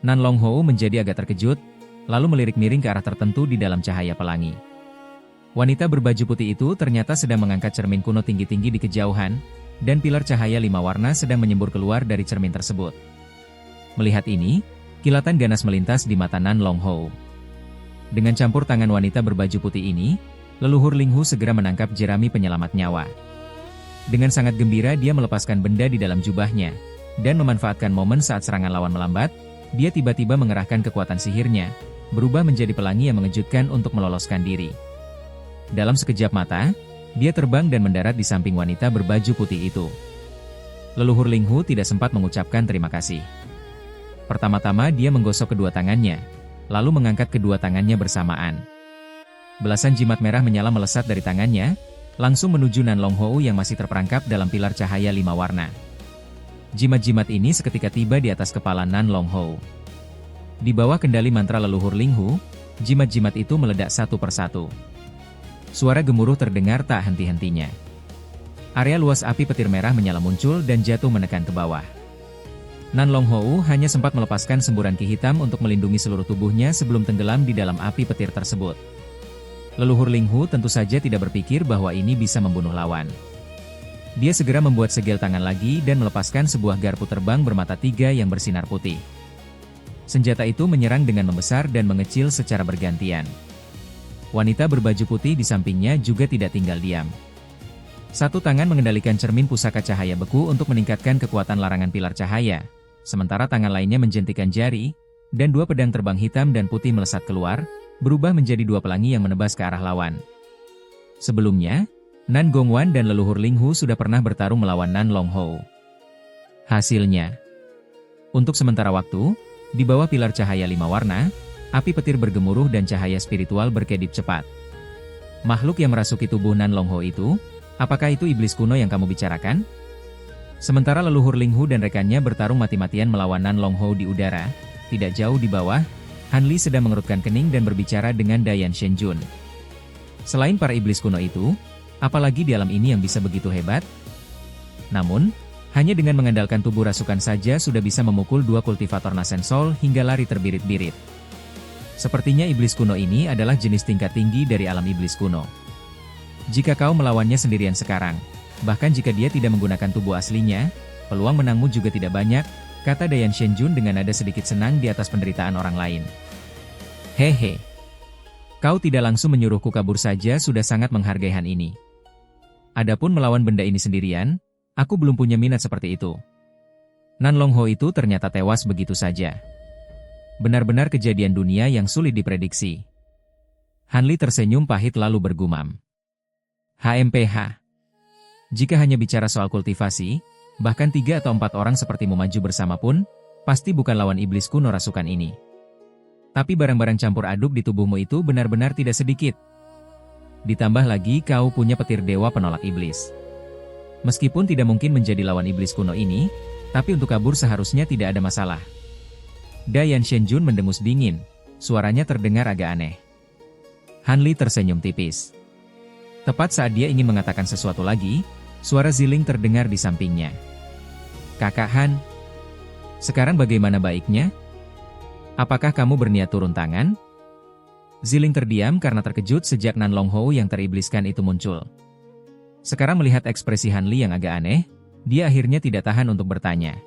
Nan Longhou menjadi agak terkejut, lalu melirik miring ke arah tertentu di dalam cahaya pelangi. Wanita berbaju putih itu ternyata sedang mengangkat cermin kuno tinggi-tinggi di kejauhan, dan pilar cahaya 5 warna sedang menyembur keluar dari cermin tersebut. Melihat ini, kilatan ganas melintas di mata Nan Longhou. Dengan campur tangan wanita berbaju putih ini, leluhur Linghu segera menangkap jerami penyelamat nyawa. Dengan sangat gembira dia melepaskan benda di dalam jubahnya, dan memanfaatkan momen saat serangan lawan melambat, dia tiba-tiba mengerahkan kekuatan sihirnya, berubah menjadi pelangi yang mengejutkan untuk meloloskan diri. Dalam sekejap mata, dia terbang dan mendarat di samping wanita berbaju putih itu. Leluhur Linghu tidak sempat mengucapkan terima kasih. Pertama-tama dia menggosok kedua tangannya, lalu mengangkat kedua tangannya bersamaan. Belasan jimat merah menyala melesat dari tangannya, langsung menuju Nan Longhou yang masih terperangkap dalam pilar cahaya 5 warna. Jimat-jimat ini seketika tiba di atas kepala Nan Longhou. Di bawah kendali mantra leluhur Linghu, jimat-jimat itu meledak satu persatu. Suara gemuruh terdengar tak henti-hentinya. Area luas api petir merah menyala muncul dan jatuh menekan ke bawah. Nan Longhou hanya sempat melepaskan semburan ki hitam untuk melindungi seluruh tubuhnya sebelum tenggelam di dalam api petir tersebut. Leluhur Linghu tentu saja tidak berpikir bahwa ini bisa membunuh lawan. Dia segera membuat segel tangan lagi dan melepaskan sebuah garpu terbang bermata 3 yang bersinar putih. Senjata itu menyerang dengan membesar dan mengecil secara bergantian. Wanita berbaju putih di sampingnya juga tidak tinggal diam. Satu tangan mengendalikan cermin pusaka cahaya beku untuk meningkatkan kekuatan larangan pilar cahaya, sementara tangan lainnya menjentikan jari, dan 2 pedang terbang hitam dan putih melesat keluar, berubah menjadi 2 pelangi yang menebas ke arah lawan. Sebelumnya, Nan Gongwan dan leluhur Linghu sudah pernah bertarung melawan Nan Longhou. Hasilnya, untuk sementara waktu, di bawah pilar cahaya 5 warna, api petir bergemuruh dan cahaya spiritual berkedip cepat. Makhluk yang merasuki tubuh Nan Longhou itu, apakah itu iblis kuno yang kamu bicarakan? Sementara leluhur Linghu dan rekannya bertarung mati-matian melawan Nan Longhou di udara, tidak jauh di bawah, Han Li sedang mengerutkan kening dan berbicara dengan Dayan Shenjun. Selain para iblis kuno itu, apalagi di alam ini yang bisa begitu hebat? Namun, hanya dengan mengandalkan tubuh rasukan saja sudah bisa memukul 2 kultivator Nasensol hingga lari terbirit-birit. Sepertinya iblis kuno ini adalah jenis tingkat tinggi dari alam iblis kuno. Jika kau melawannya sendirian sekarang, bahkan jika dia tidak menggunakan tubuh aslinya, peluang menangmu juga tidak banyak, kata Dayan Shenjun dengan nada sedikit senang di atas penderitaan orang lain. Hehe. Kau tidak langsung menyuruhku kabur saja sudah sangat menghargai Han ini. Adapun melawan benda ini sendirian, aku belum punya minat seperti itu. Nan Longho itu ternyata tewas begitu saja. Benar-benar kejadian dunia yang sulit diprediksi. Han Li tersenyum pahit lalu bergumam. HMPH. Jika hanya bicara soal kultivasi, bahkan 3 atau 4 orang sepertimu maju bersama pun, pasti bukan lawan iblis kuno rasukan ini. Tapi barang-barang campur aduk di tubuhmu itu benar-benar tidak sedikit. Ditambah lagi kau punya petir dewa penolak iblis. Meskipun tidak mungkin menjadi lawan iblis kuno ini, tapi untuk kabur seharusnya tidak ada masalah. Dayan Shenjun mendengus dingin, suaranya terdengar agak aneh. Han Li tersenyum tipis. Tepat saat dia ingin mengatakan sesuatu lagi, suara Ziling terdengar di sampingnya. Kakak Han, sekarang bagaimana baiknya? Apakah kamu berniat turun tangan? Ziling terdiam karena terkejut sejak Nan Longho yang teribliskan itu muncul. Sekarang melihat ekspresi Han Li yang agak aneh, dia akhirnya tidak tahan untuk bertanya.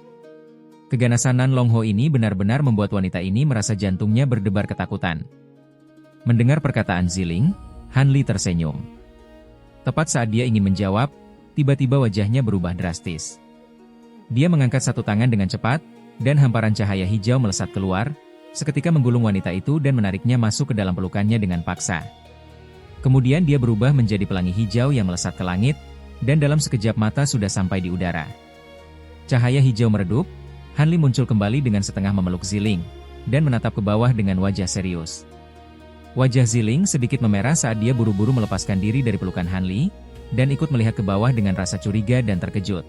Keganasan Nan Longho ini benar-benar membuat wanita ini merasa jantungnya berdebar ketakutan. Mendengar perkataan Ziling, Han Li tersenyum. Tepat saat dia ingin menjawab, tiba-tiba wajahnya berubah drastis. Dia mengangkat satu tangan dengan cepat, dan hamparan cahaya hijau melesat keluar, seketika menggulung wanita itu dan menariknya masuk ke dalam pelukannya dengan paksa. Kemudian dia berubah menjadi pelangi hijau yang melesat ke langit, dan dalam sekejap mata sudah sampai di udara. Cahaya hijau meredup, Han Li muncul kembali dengan setengah memeluk Ziling, dan menatap ke bawah dengan wajah serius. Wajah Ziling sedikit memerah saat dia buru-buru melepaskan diri dari pelukan Han Li, dan ikut melihat ke bawah dengan rasa curiga dan terkejut.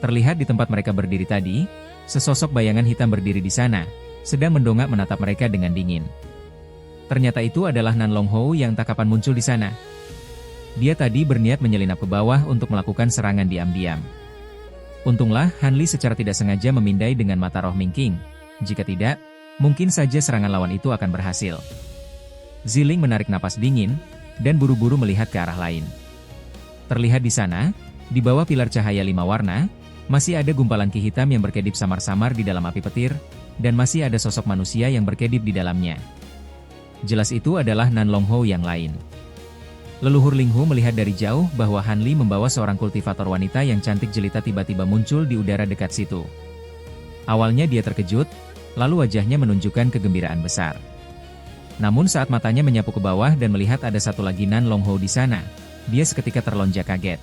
Terlihat di tempat mereka berdiri tadi, sesosok bayangan hitam berdiri di sana, sedang mendongak menatap mereka dengan dingin. Ternyata itu adalah Nan Longho yang tak kapan muncul di sana. Dia tadi berniat menyelinap ke bawah untuk melakukan serangan diam-diam. Untunglah Han Li secara tidak sengaja memindai dengan mata roh Mingking. Jika tidak, mungkin saja serangan lawan itu akan berhasil. Ziling menarik napas dingin, dan buru-buru melihat ke arah lain. Terlihat di sana, di bawah pilar cahaya 5 warna, masih ada gumpalan ki hitam yang berkedip samar-samar di dalam api petir, dan masih ada sosok manusia yang berkedip di dalamnya. Jelas itu adalah Nan Longho yang lain. Leluhur Linghu melihat dari jauh bahwa Han Li membawa seorang kultivator wanita yang cantik jelita tiba-tiba muncul di udara dekat situ. Awalnya dia terkejut, lalu wajahnya menunjukkan kegembiraan besar. Namun saat matanya menyapu ke bawah dan melihat ada satu lagi Nan Longho di sana, dia seketika terlonjak kaget.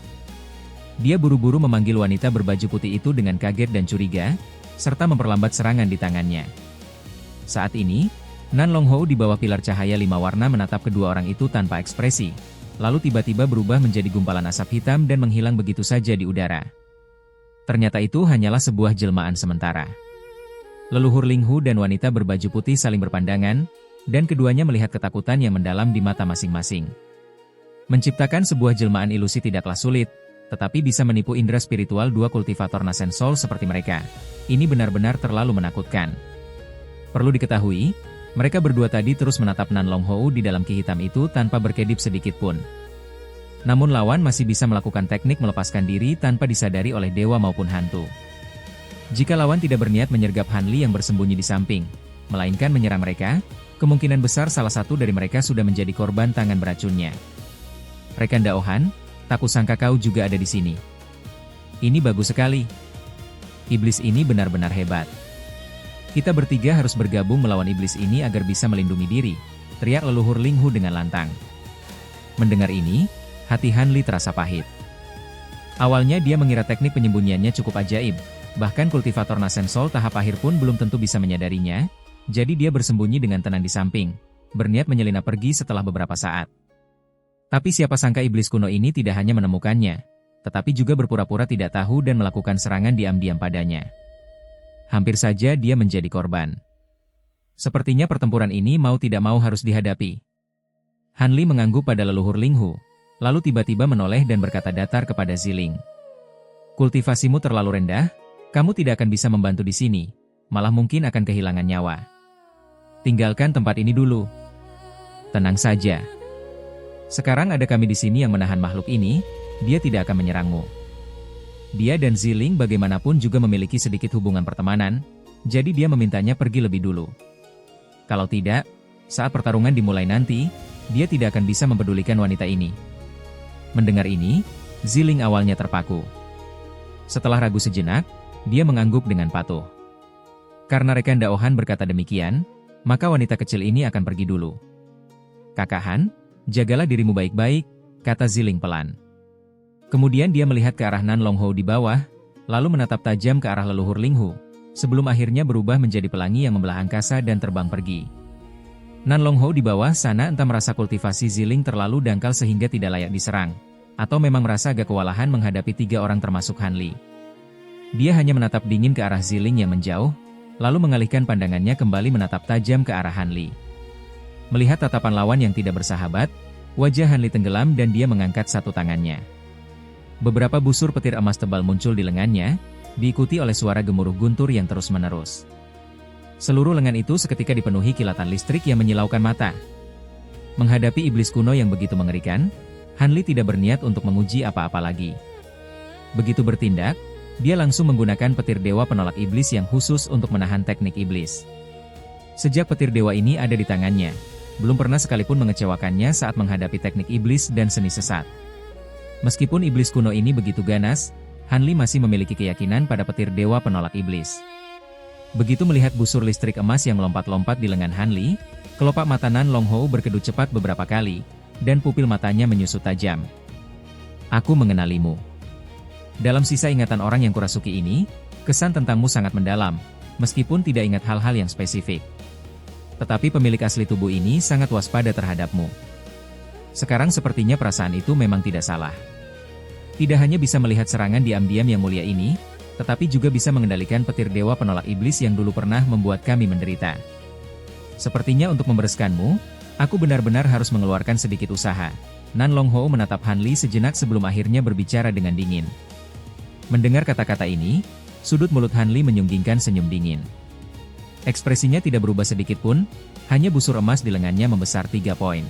Dia buru-buru memanggil wanita berbaju putih itu dengan kaget dan curiga, serta memperlambat serangan di tangannya. Saat ini, Nan Longho di bawah pilar cahaya 5 warna menatap kedua orang itu tanpa ekspresi, lalu tiba-tiba berubah menjadi gumpalan asap hitam dan menghilang begitu saja di udara. Ternyata itu hanyalah sebuah jelmaan sementara. Leluhur Linghu dan wanita berbaju putih saling berpandangan, dan keduanya melihat ketakutan yang mendalam di mata masing-masing. Menciptakan sebuah jelmaan ilusi tidaklah sulit, tetapi bisa menipu indera spiritual 2 kultivator Nasen Soul seperti mereka. Ini benar-benar terlalu menakutkan. Perlu diketahui, mereka berdua tadi terus menatap Nan Longho di dalam ki hitam itu tanpa berkedip sedikit pun. Namun lawan masih bisa melakukan teknik melepaskan diri tanpa disadari oleh dewa maupun hantu. Jika lawan tidak berniat menyergap Han Li yang bersembunyi di samping, melainkan menyerang mereka, kemungkinan besar salah satu dari mereka sudah menjadi korban tangan beracunnya. Rekan Daohan, tak kusangka kau juga ada di sini. Ini bagus sekali. Iblis ini benar-benar hebat. Kita bertiga harus bergabung melawan iblis ini agar bisa melindungi diri, teriak leluhur Linghu dengan lantang. Mendengar ini, hati Han Li terasa pahit. Awalnya dia mengira teknik penyembunyiannya cukup ajaib, bahkan kultivator Nasen Soul tahap akhir pun belum tentu bisa menyadarinya, jadi dia bersembunyi dengan tenang di samping, berniat menyelinap pergi setelah beberapa saat. Tapi siapa sangka iblis kuno ini tidak hanya menemukannya, tetapi juga berpura-pura tidak tahu dan melakukan serangan diam-diam padanya. Hampir saja dia menjadi korban. Sepertinya pertempuran ini mau tidak mau harus dihadapi. Han Li mengangguk pada leluhur Linghu, lalu tiba-tiba menoleh dan berkata datar kepada Ziling. Kultivasimu terlalu rendah, kamu tidak akan bisa membantu di sini, malah mungkin akan kehilangan nyawa. Tinggalkan tempat ini dulu. Tenang saja. Sekarang ada kami di sini yang menahan makhluk ini, dia tidak akan menyerangmu. Dia dan Ziling bagaimanapun juga memiliki sedikit hubungan pertemanan, jadi dia memintanya pergi lebih dulu. Kalau tidak, saat pertarungan dimulai nanti, dia tidak akan bisa mempedulikan wanita ini. Mendengar ini, Ziling awalnya terpaku. Setelah ragu sejenak, dia mengangguk dengan patuh. Karena rekan daohan berkata demikian, maka wanita kecil ini akan pergi dulu. "Kakak Han, jagalah dirimu baik-baik," kata Ziling pelan. Kemudian dia melihat ke arah Nan Longhou di bawah, lalu menatap tajam ke arah leluhur Linghu, sebelum akhirnya berubah menjadi pelangi yang membelah angkasa dan terbang pergi. Nan Longhou di bawah sana entah merasa kultivasi Ziling terlalu dangkal sehingga tidak layak diserang, atau memang merasa agak kewalahan menghadapi 3 orang termasuk Han Li. Dia hanya menatap dingin ke arah Ziling yang menjauh, lalu mengalihkan pandangannya kembali menatap tajam ke arah Han Li. Melihat tatapan lawan yang tidak bersahabat, wajah Han Li tenggelam dan dia mengangkat satu tangannya. Beberapa busur petir emas tebal muncul di lengannya, diikuti oleh suara gemuruh guntur yang terus-menerus. Seluruh lengan itu seketika dipenuhi kilatan listrik yang menyilaukan mata. Menghadapi iblis kuno yang begitu mengerikan, Han Li tidak berniat untuk menguji apa-apa lagi. Begitu bertindak, dia langsung menggunakan petir dewa penolak iblis yang khusus untuk menahan teknik iblis. Sejak petir dewa ini ada di tangannya, belum pernah sekalipun mengecewakannya saat menghadapi teknik iblis dan seni sesat. Meskipun iblis kuno ini begitu ganas, Han Li masih memiliki keyakinan pada petir dewa penolak iblis. Begitu melihat busur listrik emas yang melompat-lompat di lengan Han Li, kelopak mata Nan Longhou berkedut cepat beberapa kali, dan pupil matanya menyusut tajam. "Aku mengenalimu. Dalam sisa ingatan orang yang kurasuki ini, kesan tentangmu sangat mendalam, meskipun tidak ingat hal-hal yang spesifik. Tetapi pemilik asli tubuh ini sangat waspada terhadapmu. Sekarang sepertinya perasaan itu memang tidak salah. Tidak hanya bisa melihat serangan diam-diam yang mulia ini, tetapi juga bisa mengendalikan petir dewa penolak iblis yang dulu pernah membuat kami menderita. Sepertinya untuk membereskanmu, aku benar-benar harus mengeluarkan sedikit usaha." Nan Longhou menatap Han Li sejenak sebelum akhirnya berbicara dengan dingin. Mendengar kata-kata ini, sudut mulut Han Li menyunggingkan senyum dingin. Ekspresinya tidak berubah sedikit pun, hanya busur emas di lengannya membesar 3 poin.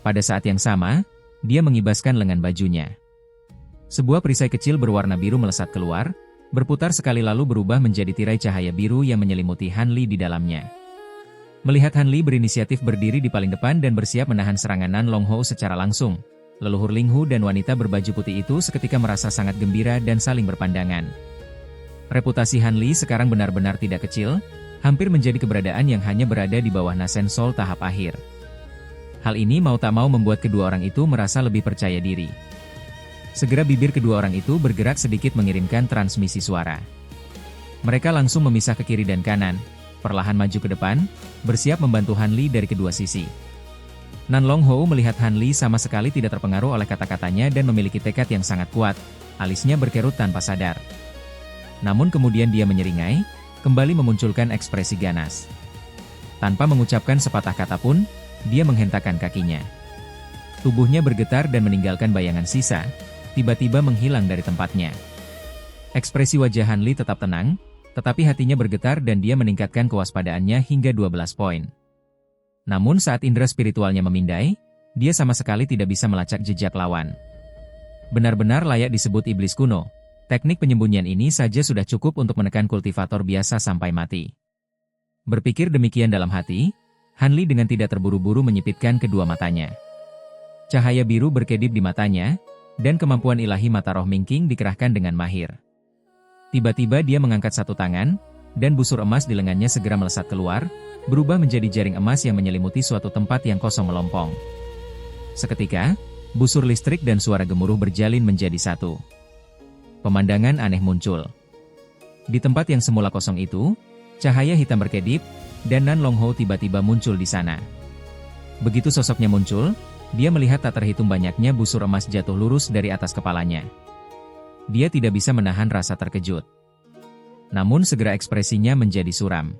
Pada saat yang sama, dia mengibaskan lengan bajunya. Sebuah perisai kecil berwarna biru melesat keluar, berputar sekali lalu berubah menjadi tirai cahaya biru yang menyelimuti Han Li di dalamnya. Melihat Han Li berinisiatif berdiri di paling depan dan bersiap menahan serangan Nan Longhou secara langsung, leluhur Linghu dan wanita berbaju putih itu seketika merasa sangat gembira dan saling berpandangan. Reputasi Han Li sekarang benar-benar tidak kecil, hampir menjadi keberadaan yang hanya berada di bawah Nasen Sol tahap akhir. Hal ini mau tak mau membuat kedua orang itu merasa lebih percaya diri. Segera bibir kedua orang itu bergerak sedikit mengirimkan transmisi suara. Mereka langsung memisah ke kiri dan kanan, perlahan maju ke depan, bersiap membantu Han Li dari kedua sisi. Nan Longhou melihat Han Li sama sekali tidak terpengaruh oleh kata-katanya dan memiliki tekad yang sangat kuat, alisnya berkerut tanpa sadar. Namun kemudian dia menyeringai, kembali memunculkan ekspresi ganas. Tanpa mengucapkan sepatah kata pun, dia menghentakkan kakinya. Tubuhnya bergetar dan meninggalkan bayangan sisa, tiba-tiba menghilang dari tempatnya. Ekspresi wajah Han Li tetap tenang, tetapi hatinya bergetar dan dia meningkatkan kewaspadaannya hingga 12 poin. Namun saat indera spiritualnya memindai, dia sama sekali tidak bisa melacak jejak lawan. Benar-benar layak disebut iblis kuno. Teknik penyembunyian ini saja sudah cukup untuk menekan kultivator biasa sampai mati. Berpikir demikian dalam hati, Han Li dengan tidak terburu-buru menyipitkan kedua matanya. Cahaya biru berkedip di matanya, dan kemampuan ilahi mata roh Mingking dikerahkan dengan mahir. Tiba-tiba dia mengangkat satu tangan, dan busur emas di lengannya segera melesat keluar, berubah menjadi jaring emas yang menyelimuti suatu tempat yang kosong melompong. Seketika, busur listrik dan suara gemuruh berjalin menjadi satu. Pemandangan aneh muncul. Di tempat yang semula kosong itu, cahaya hitam berkedip, dan Nan Longhou tiba-tiba muncul di sana. Begitu sosoknya muncul, dia melihat tak terhitung banyaknya busur emas jatuh lurus dari atas kepalanya. Dia tidak bisa menahan rasa terkejut. Namun segera ekspresinya menjadi suram.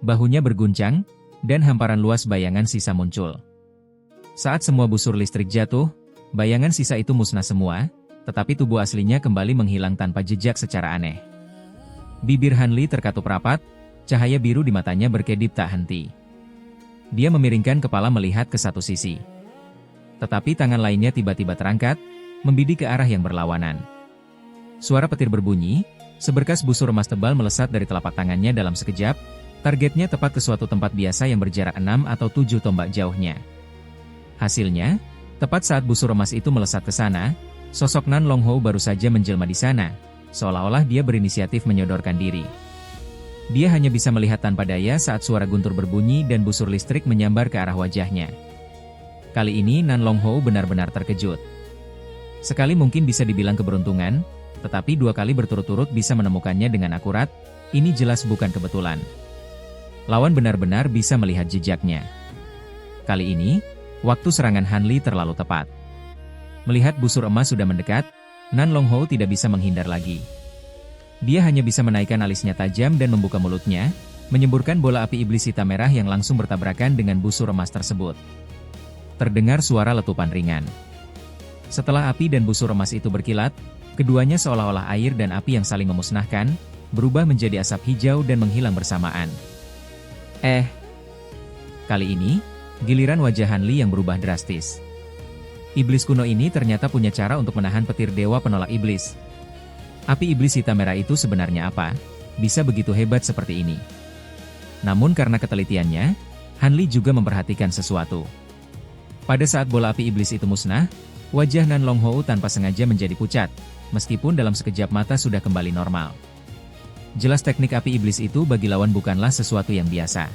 Bahunya berguncang, dan hamparan luas bayangan sisa muncul. Saat semua busur listrik jatuh, bayangan sisa itu musnah semua, tetapi tubuh aslinya kembali menghilang tanpa jejak secara aneh. Bibir Han Li terkatup rapat, cahaya biru di matanya berkedip tak henti. Dia memiringkan kepala melihat ke satu sisi. Tetapi tangan lainnya tiba-tiba terangkat, membidik ke arah yang berlawanan. Suara petir berbunyi, seberkas busur emas tebal melesat dari telapak tangannya dalam sekejap, targetnya tepat ke suatu tempat biasa yang berjarak 6 atau 7 tombak jauhnya. Hasilnya, tepat saat busur emas itu melesat ke sana, Sosok Nan Longhou baru saja menjelma di sana, seolah-olah dia berinisiatif menyodorkan diri. Dia hanya bisa melihat tanpa daya saat suara guntur berbunyi dan busur listrik menyambar ke arah wajahnya. Kali ini Nan Longhou benar-benar terkejut. Sekali mungkin bisa dibilang keberuntungan, tetapi 2 kali berturut-turut bisa menemukannya dengan akurat, ini jelas bukan kebetulan. Lawan benar-benar bisa melihat jejaknya. Kali ini, waktu serangan Han Li terlalu tepat. Melihat busur emas sudah mendekat, Nan Longhou tidak bisa menghindar lagi. Dia hanya bisa menaikkan alisnya tajam dan membuka mulutnya, menyemburkan bola api iblis hitam merah yang langsung bertabrakan dengan busur emas tersebut. Terdengar suara letupan ringan. Setelah api dan busur emas itu berkilat, keduanya seolah-olah air dan api yang saling memusnahkan, berubah menjadi asap hijau dan menghilang bersamaan. Kali ini, giliran wajah Han Li yang berubah drastis. Iblis kuno ini ternyata punya cara untuk menahan petir dewa penolak iblis. Api iblis hitam merah itu sebenarnya apa? Bisa begitu hebat seperti ini. Namun karena ketelitiannya, Han Li juga memperhatikan sesuatu. Pada saat bola api iblis itu musnah, wajah Nan Longhou tanpa sengaja menjadi pucat, meskipun dalam sekejap mata sudah kembali normal. Jelas teknik api iblis itu bagi lawan bukanlah sesuatu yang biasa.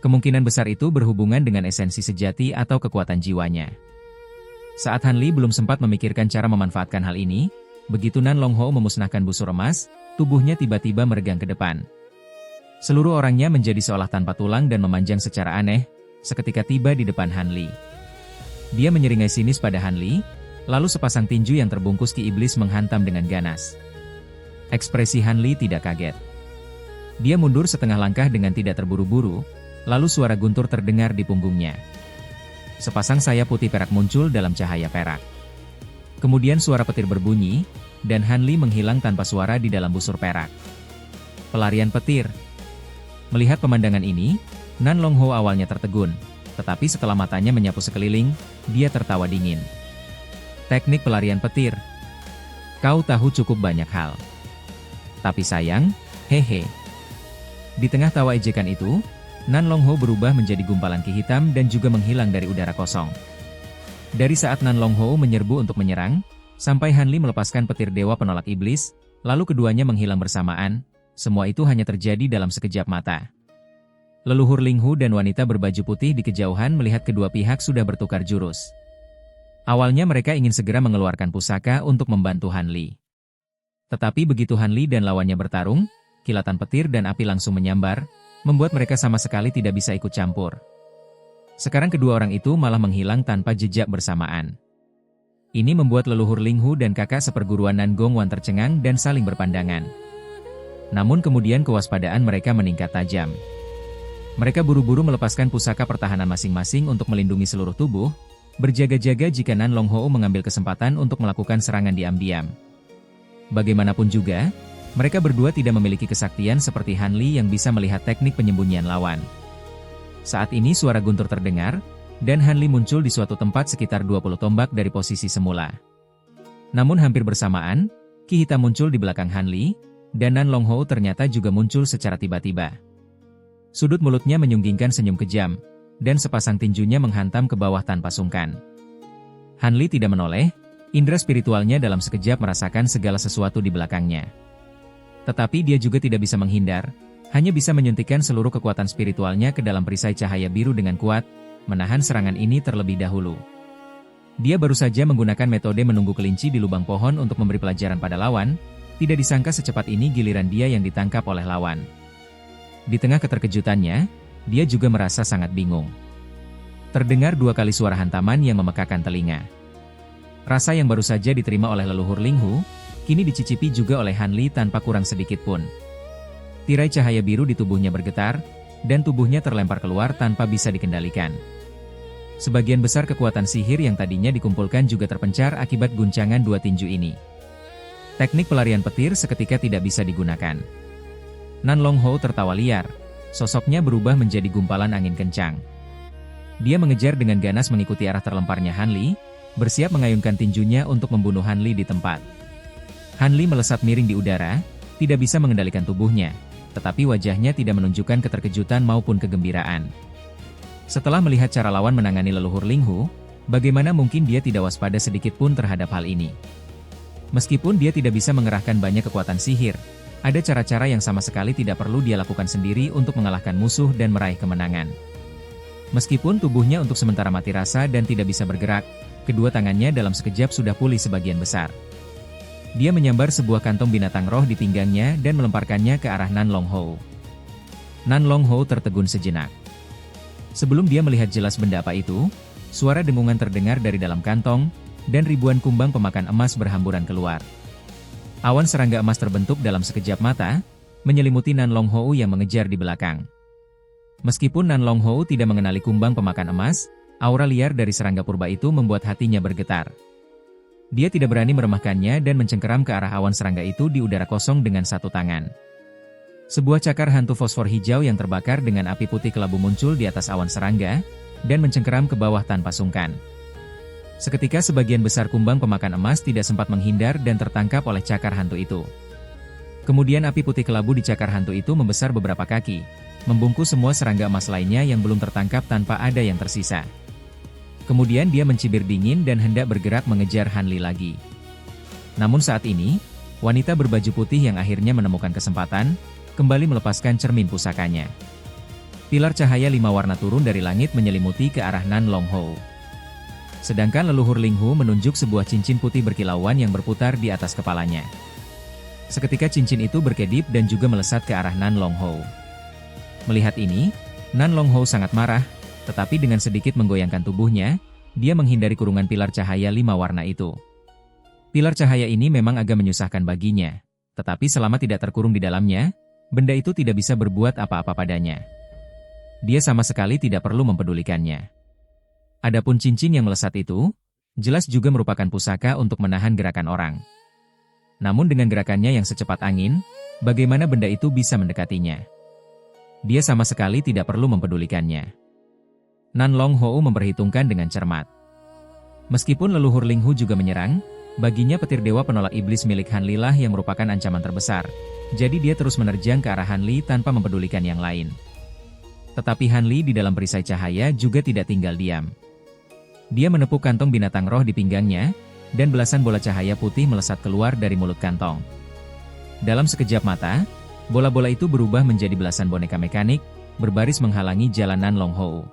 Kemungkinan besar itu berhubungan dengan esensi sejati atau kekuatan jiwanya. Saat Han Li belum sempat memikirkan cara memanfaatkan hal ini, begitu Nan Longhou memusnahkan busur emas, tubuhnya tiba-tiba meregang ke depan. Seluruh orangnya menjadi seolah tanpa tulang dan memanjang secara aneh, seketika tiba di depan Han Li. Dia menyeringai sinis pada Han Li, lalu sepasang tinju yang terbungkus ki iblis menghantam dengan ganas. Ekspresi Han Li tidak kaget. Dia mundur setengah langkah dengan tidak terburu-buru, lalu suara guntur terdengar di punggungnya. Sepasang sayap putih perak muncul dalam cahaya perak. Kemudian suara petir berbunyi, dan Han Li menghilang tanpa suara di dalam busur perak. Pelarian petir. Melihat pemandangan ini, Nan Longhou awalnya tertegun, tetapi setelah matanya menyapu sekeliling, dia tertawa dingin. Teknik pelarian petir. Kau tahu cukup banyak hal. Tapi sayang, hehe. Di tengah tawa ejekan itu, Nan Longhou berubah menjadi gumpalan ki hitam dan juga menghilang dari udara kosong. Dari saat Nan Longhou menyerbu untuk menyerang, sampai Han Li melepaskan petir dewa penolak iblis, lalu keduanya menghilang bersamaan, semua itu hanya terjadi dalam sekejap mata. Leluhur Linghu dan wanita berbaju putih di kejauhan melihat kedua pihak sudah bertukar jurus. Awalnya mereka ingin segera mengeluarkan pusaka untuk membantu Han Li. Tetapi begitu Han Li dan lawannya bertarung, kilatan petir dan api langsung menyambar, membuat mereka sama sekali tidak bisa ikut campur. Sekarang kedua orang itu malah menghilang tanpa jejak bersamaan. Ini membuat leluhur Linghu dan kakak seperguruan Nan Gongwan tercengang dan saling berpandangan. Namun kemudian kewaspadaan mereka meningkat tajam. Mereka buru-buru melepaskan pusaka pertahanan masing-masing untuk melindungi seluruh tubuh, berjaga-jaga jika Nan Longhou mengambil kesempatan untuk melakukan serangan diam-diam. Bagaimanapun juga, mereka berdua tidak memiliki kesaktian seperti Han Li yang bisa melihat teknik penyembunyian lawan. Saat ini suara guntur terdengar, dan Han Li muncul di suatu tempat sekitar 20 tombak dari posisi semula. Namun hampir bersamaan, ki hitam muncul di belakang Han Li, dan Nan Longhou ternyata juga muncul secara tiba-tiba. Sudut mulutnya menyunggingkan senyum kejam, dan sepasang tinjunya menghantam ke bawah tanpa sungkan. Han Li tidak menoleh, indera spiritualnya dalam sekejap merasakan segala sesuatu di belakangnya. Tetapi dia juga tidak bisa menghindar, hanya bisa menyuntikkan seluruh kekuatan spiritualnya ke dalam perisai cahaya biru dengan kuat, menahan serangan ini terlebih dahulu. Dia baru saja menggunakan metode menunggu kelinci di lubang pohon untuk memberi pelajaran pada lawan, tidak disangka secepat ini giliran dia yang ditangkap oleh lawan. Di tengah keterkejutannya, dia juga merasa sangat bingung. Terdengar 2 kali suara hantaman yang memekakan telinga. Rasa yang baru saja diterima oleh leluhur Linghu, kini dicicipi juga oleh Han Li tanpa kurang sedikit pun. Tirai cahaya biru di tubuhnya bergetar, dan tubuhnya terlempar keluar tanpa bisa dikendalikan. Sebagian besar kekuatan sihir yang tadinya dikumpulkan juga terpencar akibat guncangan 2 tinju ini. Teknik pelarian petir seketika tidak bisa digunakan. Nan Longhou tertawa liar, sosoknya berubah menjadi gumpalan angin kencang. Dia mengejar dengan ganas mengikuti arah terlemparnya Han Li, bersiap mengayunkan tinjunya untuk membunuh Han Li di tempat. Han Li melesat miring di udara, tidak bisa mengendalikan tubuhnya, tetapi wajahnya tidak menunjukkan keterkejutan maupun kegembiraan. Setelah melihat cara lawan menangani leluhur Linghu, Bagaimana mungkin dia tidak waspada sedikit pun terhadap hal ini? Meskipun dia tidak bisa mengerahkan banyak kekuatan sihir, ada cara-cara yang sama sekali tidak perlu dia lakukan sendiri untuk mengalahkan musuh dan meraih kemenangan. Meskipun tubuhnya untuk sementara mati rasa dan tidak bisa bergerak, kedua tangannya dalam sekejap sudah pulih sebagian besar. Dia menyambar sebuah kantong binatang roh di pinggangnya dan melemparkannya ke arah Nan Long Hou. Nan Long Hou tertegun sejenak. Sebelum dia melihat jelas benda apa itu, suara dengungan terdengar dari dalam kantong, dan ribuan kumbang pemakan emas berhamburan keluar. Awan serangga emas terbentuk dalam sekejap mata, menyelimuti Nan Long Hou yang mengejar di belakang. Meskipun Nan Long Hou tidak mengenali kumbang pemakan emas, aura liar dari serangga purba itu membuat hatinya bergetar. Dia tidak berani meremehkannya dan mencengkeram ke arah awan serangga itu di udara kosong dengan satu tangan. Sebuah cakar hantu fosfor hijau yang terbakar dengan api putih kelabu muncul di atas awan serangga, dan mencengkeram ke bawah tanpa sungkan. Seketika sebagian besar kumbang pemakan emas tidak sempat menghindar dan tertangkap oleh cakar hantu itu. Kemudian api putih kelabu di cakar hantu itu membesar beberapa kaki, membungkus semua serangga emas lainnya yang belum tertangkap tanpa ada yang tersisa. Kemudian dia mencibir dingin dan hendak bergerak mengejar Han Li lagi. Namun saat ini, wanita berbaju putih yang akhirnya menemukan kesempatan, kembali melepaskan cermin pusakanya. Pilar cahaya 5 warna turun dari langit menyelimuti ke arah Nan Long Hou. Sedangkan leluhur Ling Hu menunjuk sebuah cincin putih berkilauan yang berputar di atas kepalanya. Seketika cincin itu berkedip dan juga melesat ke arah Nan Long Hou. Melihat ini, Nan Long Hou sangat marah, tetapi dengan sedikit menggoyangkan tubuhnya, dia menghindari kurungan pilar cahaya 5 warna itu. Pilar cahaya ini memang agak menyusahkan baginya, tetapi selama tidak terkurung di dalamnya, benda itu tidak bisa berbuat apa-apa padanya. Dia sama sekali tidak perlu mempedulikannya. Adapun cincin yang melesat itu, jelas juga merupakan pusaka untuk menahan gerakan orang. Namun dengan gerakannya yang secepat angin, bagaimana benda itu bisa mendekatinya? Dia sama sekali tidak perlu mempedulikannya. Nan Long Hou memperhitungkan dengan cermat. Meskipun leluhur Ling Hu juga menyerang, baginya petir dewa penolak iblis milik Han Li lah yang merupakan ancaman terbesar, jadi dia terus menerjang ke arah Han Li tanpa mempedulikan yang lain. Tetapi Han Li di dalam perisai cahaya juga tidak tinggal diam. Dia menepuk kantong binatang roh di pinggangnya, dan belasan bola cahaya putih melesat keluar dari mulut kantong. Dalam sekejap mata, bola-bola itu berubah menjadi belasan boneka mekanik, berbaris menghalangi jalan Nan Long Hou.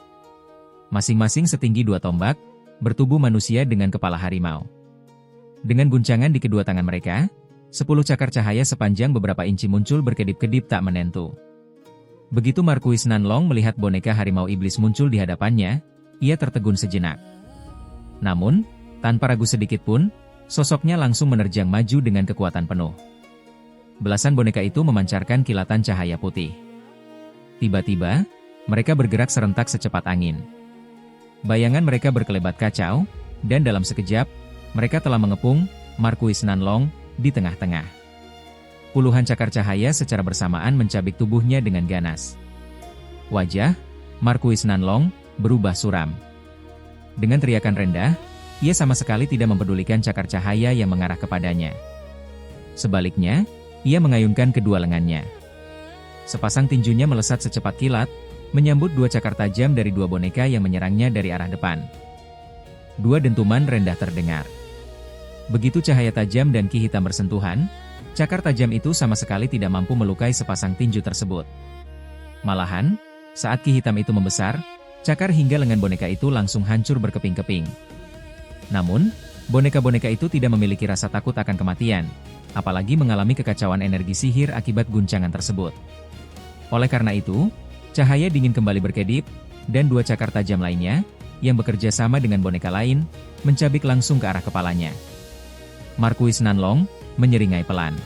Masing-masing setinggi 2 tombak, bertubuh manusia dengan kepala harimau. Dengan guncangan di kedua tangan mereka, 10 cakar cahaya sepanjang beberapa inci muncul berkedip-kedip tak menentu. Begitu Markuis Nan Long melihat boneka harimau iblis muncul di hadapannya, ia tertegun sejenak. Namun, tanpa ragu sedikit pun, sosoknya langsung menerjang maju dengan kekuatan penuh. Belasan boneka itu memancarkan kilatan cahaya putih. Tiba-tiba, mereka bergerak serentak secepat angin. Bayangan mereka berkelebat kacau, dan dalam sekejap, mereka telah mengepung Markuis Nan Long di tengah-tengah. Puluhan cakar cahaya secara bersamaan mencabik tubuhnya dengan ganas. Wajah Markuis Nan Long berubah suram. Dengan teriakan rendah, ia sama sekali tidak mempedulikan cakar cahaya yang mengarah kepadanya. Sebaliknya, ia mengayunkan kedua lengannya. Sepasang tinjunya melesat secepat kilat, menyambut 2 cakar tajam dari 2 boneka yang menyerangnya dari arah depan. 2 dentuman rendah terdengar. Begitu cahaya tajam dan ki hitam bersentuhan, cakar tajam itu sama sekali tidak mampu melukai sepasang tinju tersebut. Malahan, saat ki hitam itu membesar, cakar hingga lengan boneka itu langsung hancur berkeping-keping. Namun, boneka-boneka itu tidak memiliki rasa takut akan kematian, apalagi mengalami kekacauan energi sihir akibat guncangan tersebut. Oleh karena itu, cahaya dingin kembali berkedip, dan 2 cakar tajam lainnya, yang bekerja sama dengan boneka lain, mencabik langsung ke arah kepalanya. Markuis Nan Long menyeringai pelan.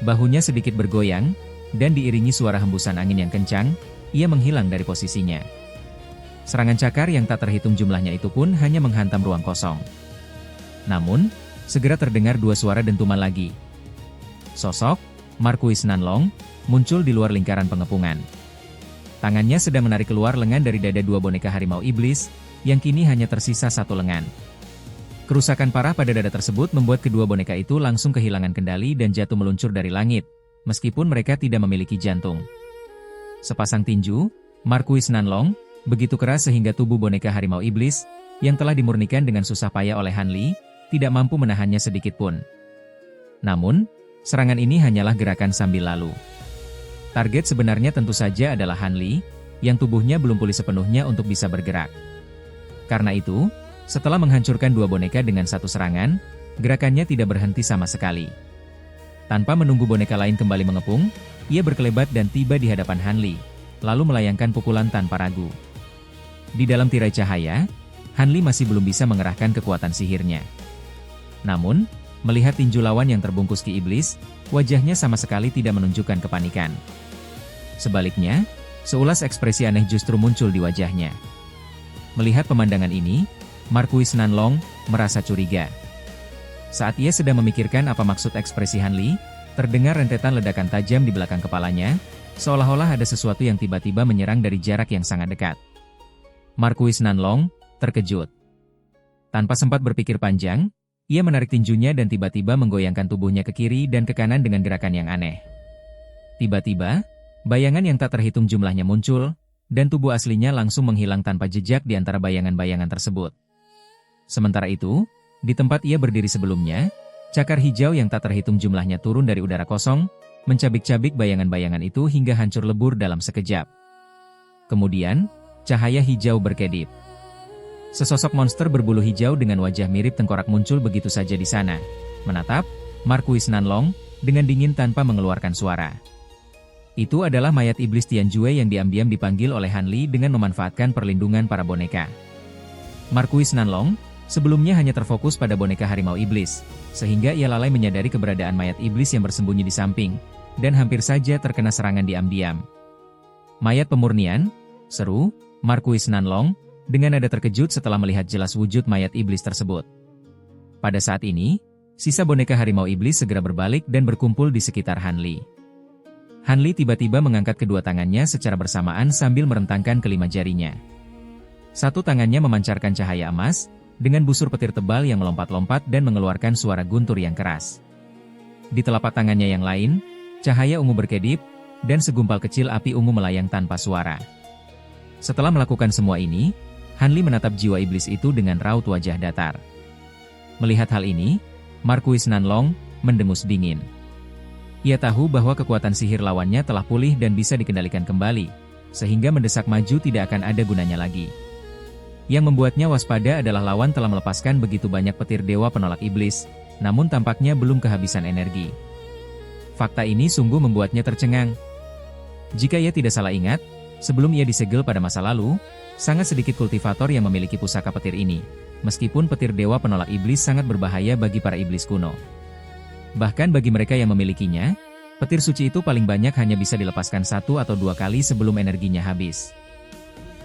Bahunya sedikit bergoyang, dan diiringi suara hembusan angin yang kencang, ia menghilang dari posisinya. Serangan cakar yang tak terhitung jumlahnya itu pun hanya menghantam ruang kosong. Namun, segera terdengar 2 suara dentuman lagi. Sosok Markuis Nan Long muncul di luar lingkaran pengepungan. Tangannya sedang menarik keluar lengan dari dada 2 boneka harimau iblis, yang kini hanya tersisa 1 lengan. Kerusakan parah pada dada tersebut membuat kedua boneka itu langsung kehilangan kendali dan jatuh meluncur dari langit, meskipun mereka tidak memiliki jantung. Sepasang tinju, Markuis Nan Long, begitu keras sehingga tubuh boneka harimau iblis yang telah dimurnikan dengan susah payah oleh Han Li, tidak mampu menahannya sedikit pun. Namun, serangan ini hanyalah gerakan sambil lalu. Target sebenarnya tentu saja adalah Han Li, yang tubuhnya belum pulih sepenuhnya untuk bisa bergerak. Karena itu, setelah menghancurkan dua boneka dengan satu serangan, gerakannya tidak berhenti sama sekali. Tanpa menunggu boneka lain kembali mengepung, ia berkelebat dan tiba di hadapan Han Li, lalu melayangkan pukulan tanpa ragu. Di dalam tirai cahaya, Han Li masih belum bisa mengerahkan kekuatan sihirnya. Namun, melihat tinju lawan yang terbungkus ki iblis, wajahnya sama sekali tidak menunjukkan kepanikan. Sebaliknya, seulas ekspresi aneh justru muncul di wajahnya. Melihat pemandangan ini, Marquis Nanlong merasa curiga. Saat ia sedang memikirkan apa maksud ekspresi Han Li, terdengar rentetan ledakan tajam di belakang kepalanya, seolah-olah ada sesuatu yang tiba-tiba menyerang dari jarak yang sangat dekat. Marquis Nanlong terkejut. Tanpa sempat berpikir panjang, ia menarik tinjunya dan tiba-tiba menggoyangkan tubuhnya ke kiri dan ke kanan dengan gerakan yang aneh. Tiba-tiba, bayangan yang tak terhitung jumlahnya muncul, dan tubuh aslinya langsung menghilang tanpa jejak di antara bayangan-bayangan tersebut. Sementara itu, di tempat ia berdiri sebelumnya, cakar hijau yang tak terhitung jumlahnya turun dari udara kosong, mencabik-cabik bayangan-bayangan itu hingga hancur lebur dalam sekejap. Kemudian, cahaya hijau berkedip. Sesosok monster berbulu hijau dengan wajah mirip tengkorak muncul begitu saja di sana, menatap Marquis Nanlong dengan dingin tanpa mengeluarkan suara. Itu adalah mayat iblis Tianjue yang diam-diam dipanggil oleh Han Li dengan memanfaatkan perlindungan para boneka. Marquis Nanlong sebelumnya hanya terfokus pada boneka harimau iblis, sehingga ia lalai menyadari keberadaan mayat iblis yang bersembunyi di samping, dan hampir saja terkena serangan diam-diam. "Mayat pemurnian?" seru Marquis Nanlong dengan nada terkejut setelah melihat jelas wujud mayat iblis tersebut. Pada saat ini, sisa boneka harimau iblis segera berbalik dan berkumpul di sekitar Han Li. Han Li tiba-tiba mengangkat kedua tangannya secara bersamaan sambil merentangkan kelima jarinya. Satu tangannya memancarkan cahaya emas, dengan busur petir tebal yang melompat-lompat dan mengeluarkan suara guntur yang keras. Di telapak tangannya yang lain, cahaya ungu berkedip, dan segumpal kecil api ungu melayang tanpa suara. Setelah melakukan semua ini, Han Li menatap jiwa iblis itu dengan raut wajah datar. Melihat hal ini, Marquis Nanlong mendengus dingin. Ia tahu bahwa kekuatan sihir lawannya telah pulih dan bisa dikendalikan kembali, sehingga mendesak maju tidak akan ada gunanya lagi. Yang membuatnya waspada adalah lawan telah melepaskan begitu banyak petir dewa penolak iblis, namun tampaknya belum kehabisan energi. Fakta ini sungguh membuatnya tercengang. Jika ia tidak salah ingat, sebelum ia disegel pada masa lalu, sangat sedikit kultivator yang memiliki pusaka petir ini, meskipun petir dewa penolak iblis sangat berbahaya bagi para iblis kuno. Bahkan bagi mereka yang memilikinya, petir suci itu paling banyak hanya bisa dilepaskan 1 atau 2 kali sebelum energinya habis.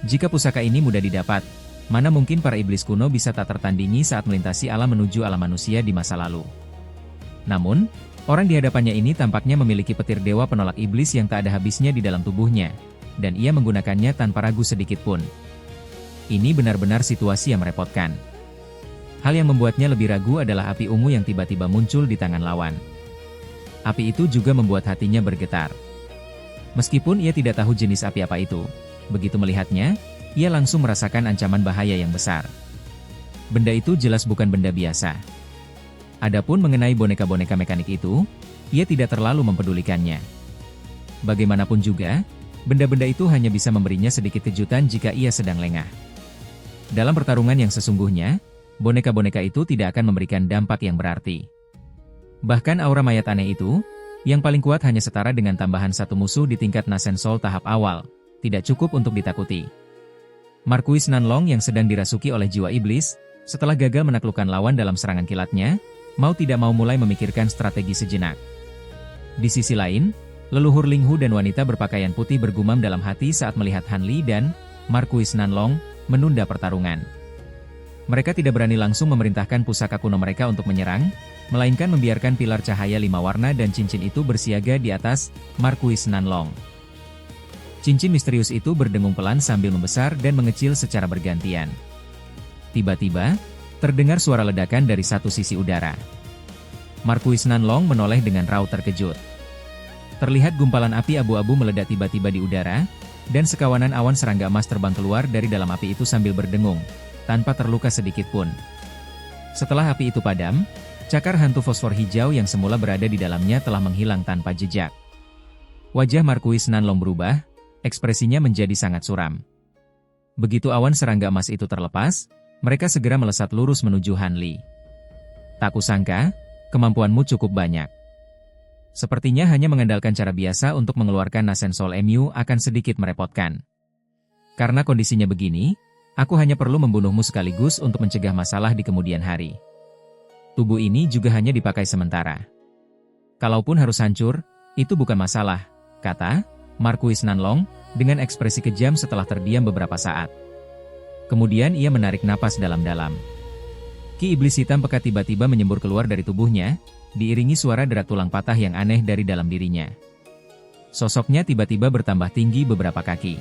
Jika pusaka ini mudah didapat, mana mungkin para iblis kuno bisa tak tertandingi saat melintasi alam menuju alam manusia di masa lalu. Namun, orang di hadapannya ini tampaknya memiliki petir dewa penolak iblis yang tak ada habisnya di dalam tubuhnya, dan ia menggunakannya tanpa ragu sedikit pun. Ini benar-benar situasi yang merepotkan. Hal yang membuatnya lebih ragu adalah api ungu yang tiba-tiba muncul di tangan lawan. Api itu juga membuat hatinya bergetar. Meskipun ia tidak tahu jenis api apa itu, begitu melihatnya, ia langsung merasakan ancaman bahaya yang besar. Benda itu jelas bukan benda biasa. Adapun mengenai boneka-boneka mekanik itu, ia tidak terlalu mempedulikannya. Bagaimanapun juga, benda-benda itu hanya bisa memberinya sedikit kejutan jika ia sedang lengah. Dalam pertarungan yang sesungguhnya, boneka-boneka itu tidak akan memberikan dampak yang berarti. Bahkan aura mayat aneh itu, yang paling kuat hanya setara dengan tambahan satu musuh di tingkat Nasen Soul tahap awal, tidak cukup untuk ditakuti. Marquis Nanlong yang sedang dirasuki oleh jiwa iblis, setelah gagal menaklukkan lawan dalam serangan kilatnya, mau tidak mau mulai memikirkan strategi sejenak. Di sisi lain, leluhur Linghu dan wanita berpakaian putih bergumam dalam hati saat melihat Han Li dan Marquis Nanlong menunda pertarungan. Mereka tidak berani langsung memerintahkan pusaka kuno mereka untuk menyerang, melainkan membiarkan pilar cahaya 5 warna dan cincin itu bersiaga di atas Marquis Nanlong. Cincin misterius itu berdengung pelan sambil membesar dan mengecil secara bergantian. Tiba-tiba, terdengar suara ledakan dari satu sisi udara. Marquis Nanlong menoleh dengan raut terkejut. Terlihat gumpalan api abu-abu meledak tiba-tiba di udara, dan sekawanan awan serangga emas terbang keluar dari dalam api itu sambil berdengung, tanpa terluka sedikit pun. Setelah api itu padam, cakar hantu fosfor hijau yang semula berada di dalamnya telah menghilang tanpa jejak. Wajah Marquis Nanlong berubah, ekspresinya menjadi sangat suram. Begitu awan serangga emas itu terlepas, mereka segera melesat lurus menuju Han Li. Tak kusangka, kemampuanmu cukup banyak. Sepertinya hanya mengandalkan cara biasa untuk mengeluarkan Nasen Soul Emu akan sedikit merepotkan. Karena kondisinya begini, aku hanya perlu membunuhmu sekaligus untuk mencegah masalah di kemudian hari. Tubuh ini juga hanya dipakai sementara. Kalaupun harus hancur, itu bukan masalah, kata Marquis Nanlong, dengan ekspresi kejam setelah terdiam beberapa saat. Kemudian ia menarik napas dalam-dalam. Ki iblis hitam pekat tiba-tiba menyembur keluar dari tubuhnya, diiringi suara derak tulang patah yang aneh dari dalam dirinya. Sosoknya tiba-tiba bertambah tinggi beberapa kaki.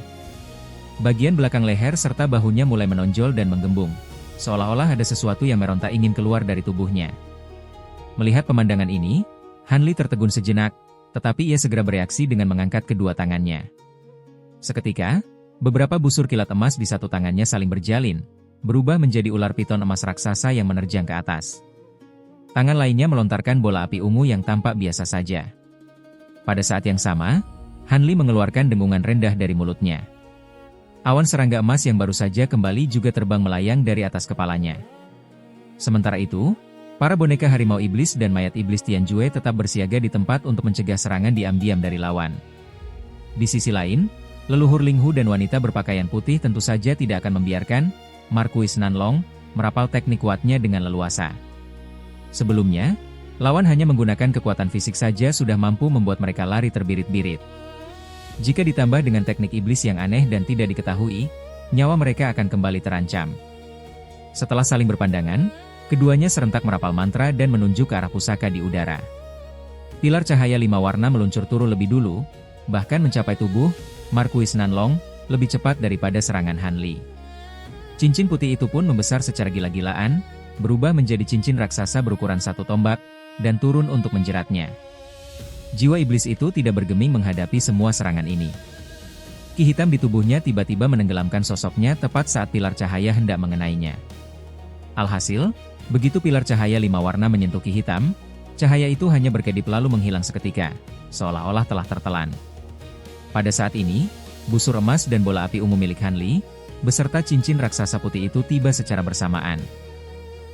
Bagian belakang leher serta bahunya mulai menonjol dan menggembung, seolah-olah ada sesuatu yang meronta ingin keluar dari tubuhnya. Melihat pemandangan ini, Han Li tertegun sejenak, tetapi ia segera bereaksi dengan mengangkat kedua tangannya. Seketika, beberapa busur kilat emas di satu tangannya saling berjalin, berubah menjadi ular piton emas raksasa yang menerjang ke atas. Tangan lainnya melontarkan bola api ungu yang tampak biasa saja. Pada saat yang sama, Han Li mengeluarkan dengungan rendah dari mulutnya. Awan serangga emas yang baru saja kembali juga terbang melayang dari atas kepalanya. Sementara itu, para boneka harimau iblis dan mayat iblis Tianjue tetap bersiaga di tempat untuk mencegah serangan diam-diam dari lawan. Di sisi lain, leluhur Linghu dan wanita berpakaian putih tentu saja tidak akan membiarkan Marquis Nanlong merapal teknik kuatnya dengan leluasa. Sebelumnya, lawan hanya menggunakan kekuatan fisik saja sudah mampu membuat mereka lari terbirit-birit. Jika ditambah dengan teknik iblis yang aneh dan tidak diketahui, nyawa mereka akan kembali terancam. Setelah saling berpandangan, keduanya serentak merapal mantra dan menunjuk ke arah pusaka di udara. Pilar cahaya 5 warna meluncur turun lebih dulu, bahkan mencapai tubuh Marquis Nanlong lebih cepat daripada serangan Han Li. Cincin putih itu pun membesar secara gila-gilaan, berubah menjadi cincin raksasa berukuran 1 tombak, dan turun untuk menjeratnya. Jiwa iblis itu tidak bergeming menghadapi semua serangan ini. Ki hitam di tubuhnya tiba-tiba menenggelamkan sosoknya tepat saat pilar cahaya hendak mengenainya. Alhasil, begitu pilar cahaya 5 warna menyentuh Ki hitam, cahaya itu hanya berkedip lalu menghilang seketika, seolah-olah telah tertelan. Pada saat ini, busur emas dan bola api ungu milik Han Li, beserta cincin raksasa putih itu tiba secara bersamaan.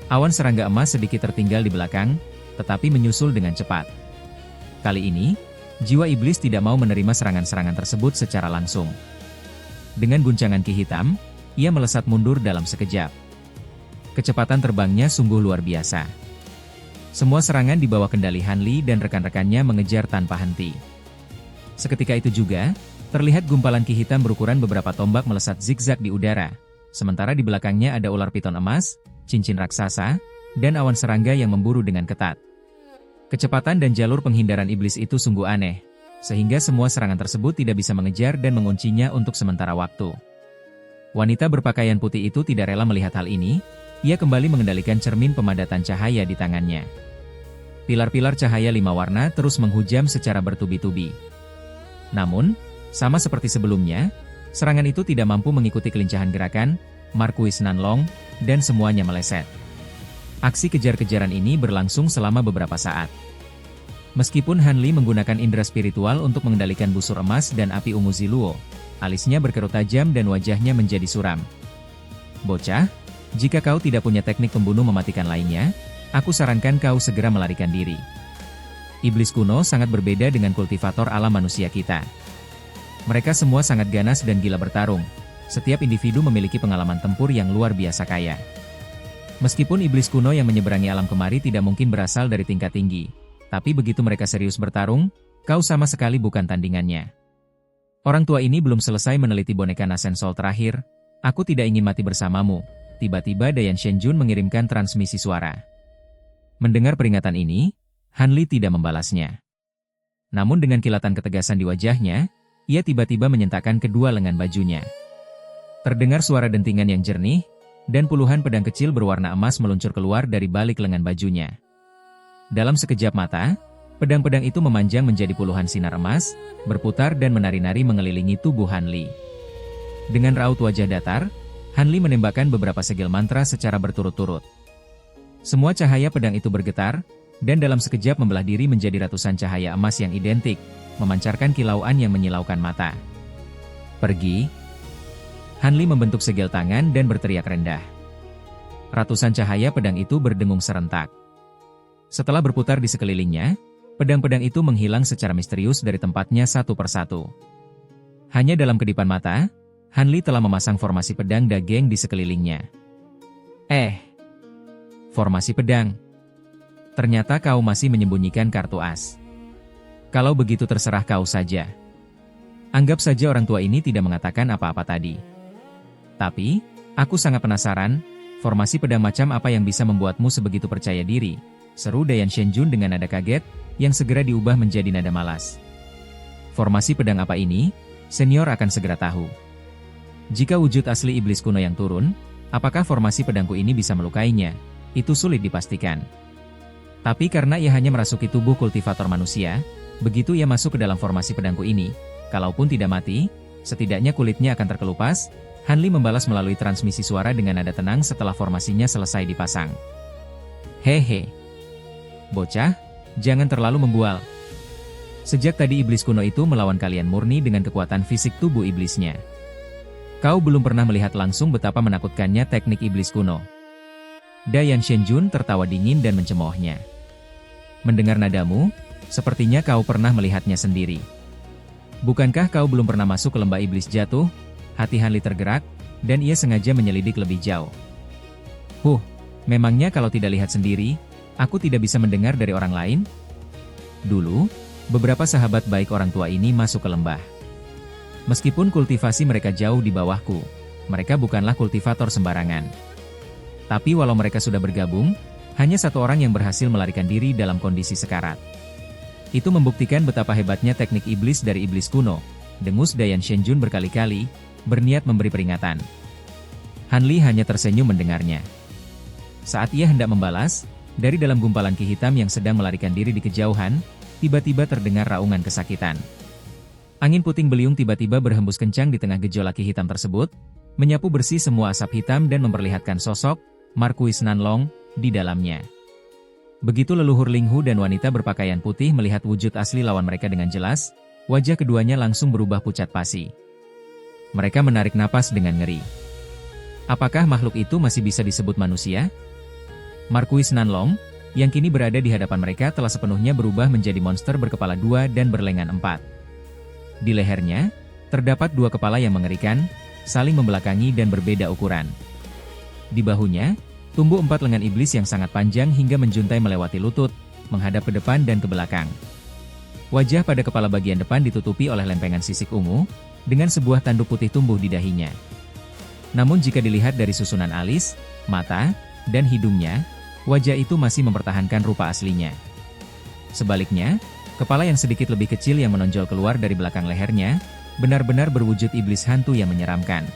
Awan serangga emas sedikit tertinggal di belakang, tetapi menyusul dengan cepat. Kali ini, jiwa iblis tidak mau menerima serangan-serangan tersebut secara langsung. Dengan guncangan Ki hitam, ia melesat mundur dalam sekejap. Kecepatan terbangnya sungguh luar biasa. Semua serangan di bawah kendali Han Li dan rekan-rekannya mengejar tanpa henti. Seketika itu juga, terlihat gumpalan Ki hitam berukuran beberapa tombak melesat zigzag di udara, sementara di belakangnya ada ular piton emas, cincin raksasa, dan awan serangga yang memburu dengan ketat. Kecepatan dan jalur penghindaran iblis itu sungguh aneh, sehingga semua serangan tersebut tidak bisa mengejar dan menguncinya untuk sementara waktu. Wanita berpakaian putih itu tidak rela melihat hal ini, ia kembali mengendalikan cermin pemadatan cahaya di tangannya. Pilar-pilar cahaya 5 warna terus menghujam secara bertubi-tubi. Namun, sama seperti sebelumnya, serangan itu tidak mampu mengikuti kelincahan gerakan Marquis Nanlong, dan semuanya meleset. Aksi kejar-kejaran ini berlangsung selama beberapa saat. Meskipun Han Li menggunakan indera spiritual untuk mengendalikan busur emas dan api ungu Ziluo, alisnya berkerut tajam dan wajahnya menjadi suram. Bocah, jika kau tidak punya teknik pembunuh mematikan lainnya, aku sarankan kau segera melarikan diri. Iblis kuno sangat berbeda dengan kultivator alam manusia kita. Mereka semua sangat ganas dan gila bertarung. Setiap individu memiliki pengalaman tempur yang luar biasa kaya. Meskipun iblis kuno yang menyeberangi alam kemari tidak mungkin berasal dari tingkat tinggi, tapi begitu mereka serius bertarung, kau sama sekali bukan tandingannya. Orang tua ini belum selesai meneliti boneka Nasen Soul terakhir. Aku tidak ingin mati bersamamu. Tiba-tiba Dayan Shenjun mengirimkan transmisi suara. Mendengar peringatan ini, Han Li tidak membalasnya. Namun dengan kilatan ketegasan di wajahnya, ia tiba-tiba menyentakkan kedua lengan bajunya. Terdengar suara dentingan yang jernih, dan puluhan pedang kecil berwarna emas meluncur keluar dari balik lengan bajunya. Dalam sekejap mata, pedang-pedang itu memanjang menjadi puluhan sinar emas, berputar dan menari-nari mengelilingi tubuh Han Li. Dengan raut wajah datar, Hanli menembakkan beberapa segel mantra secara berturut-turut. Semua cahaya pedang itu bergetar, dan dalam sekejap membelah diri menjadi ratusan cahaya emas yang identik, memancarkan kilauan yang menyilaukan mata. Pergi. Hanli membentuk segel tangan dan berteriak rendah. Ratusan cahaya pedang itu berdengung serentak. Setelah berputar di sekelilingnya, pedang-pedang itu menghilang secara misterius dari tempatnya satu persatu. Hanya dalam kedipan mata, Hanli telah memasang formasi pedang daging di sekelilingnya. Formasi pedang. Ternyata kau masih menyembunyikan kartu as. Kalau begitu terserah kau saja. Anggap saja orang tua ini tidak mengatakan apa-apa tadi. Tapi, aku sangat penasaran, formasi pedang macam apa yang bisa membuatmu sebegitu percaya diri, seru Dayan Shenjun dengan nada kaget, yang segera diubah menjadi nada malas. Formasi pedang apa ini? Senior akan segera tahu. Jika wujud asli iblis kuno yang turun, apakah formasi pedangku ini bisa melukainya? Itu sulit dipastikan. Tapi karena ia hanya merasuki tubuh kultivator manusia, begitu ia masuk ke dalam formasi pedangku ini, kalaupun tidak mati, setidaknya kulitnya akan terkelupas. Hanli membalas melalui transmisi suara dengan nada tenang setelah formasinya selesai dipasang. Hehe. Bocah, jangan terlalu membual. Sejak tadi iblis kuno itu melawan kalian murni dengan kekuatan fisik tubuh iblisnya. Kau belum pernah melihat langsung betapa menakutkannya teknik iblis kuno. Dayan Shenjun tertawa dingin dan mencemoohnya. Mendengar nadamu, sepertinya kau pernah melihatnya sendiri. Bukankah kau belum pernah masuk ke lembah iblis jatuh? Hati Hanli tergerak, dan ia sengaja menyelidik lebih jauh. Memangnya kalau tidak lihat sendiri, aku tidak bisa mendengar dari orang lain? Dulu, beberapa sahabat baik orang tua ini masuk ke lembah. Meskipun kultivasi mereka jauh di bawahku, mereka bukanlah kultivator sembarangan. Tapi walau mereka sudah bergabung, hanya satu orang yang berhasil melarikan diri dalam kondisi sekarat. Itu membuktikan betapa hebatnya teknik iblis dari iblis kuno, dengus Dayan Shenjun berkali-kali, berniat memberi peringatan. Hanli hanya tersenyum mendengarnya. Saat ia hendak membalas, dari dalam gumpalan ki hitam yang sedang melarikan diri di kejauhan, tiba-tiba terdengar raungan kesakitan. Angin puting beliung tiba-tiba berhembus kencang di tengah gejolak ki hitam tersebut, menyapu bersih semua asap hitam dan memperlihatkan sosok Markuis Nanlong di dalamnya. Begitu leluhur Linghu dan wanita berpakaian putih melihat wujud asli lawan mereka dengan jelas, wajah keduanya langsung berubah pucat pasi. Mereka menarik napas dengan ngeri. Apakah makhluk itu masih bisa disebut manusia? Markuis Nanlong, yang kini berada di hadapan mereka telah sepenuhnya berubah menjadi monster berkepala dua dan berlengan empat. Di lehernya, terdapat dua kepala yang mengerikan, saling membelakangi dan berbeda ukuran. Di bahunya, tumbuh 4 lengan iblis yang sangat panjang hingga menjuntai melewati lutut, menghadap ke depan dan ke belakang. Wajah pada kepala bagian depan ditutupi oleh lempengan sisik ungu, dengan sebuah tanduk putih tumbuh di dahinya. Namun jika dilihat dari susunan alis, mata, dan hidungnya, wajah itu masih mempertahankan rupa aslinya. Sebaliknya, kepala yang sedikit lebih kecil yang menonjol keluar dari belakang lehernya, benar-benar berwujud iblis hantu yang menyeramkan.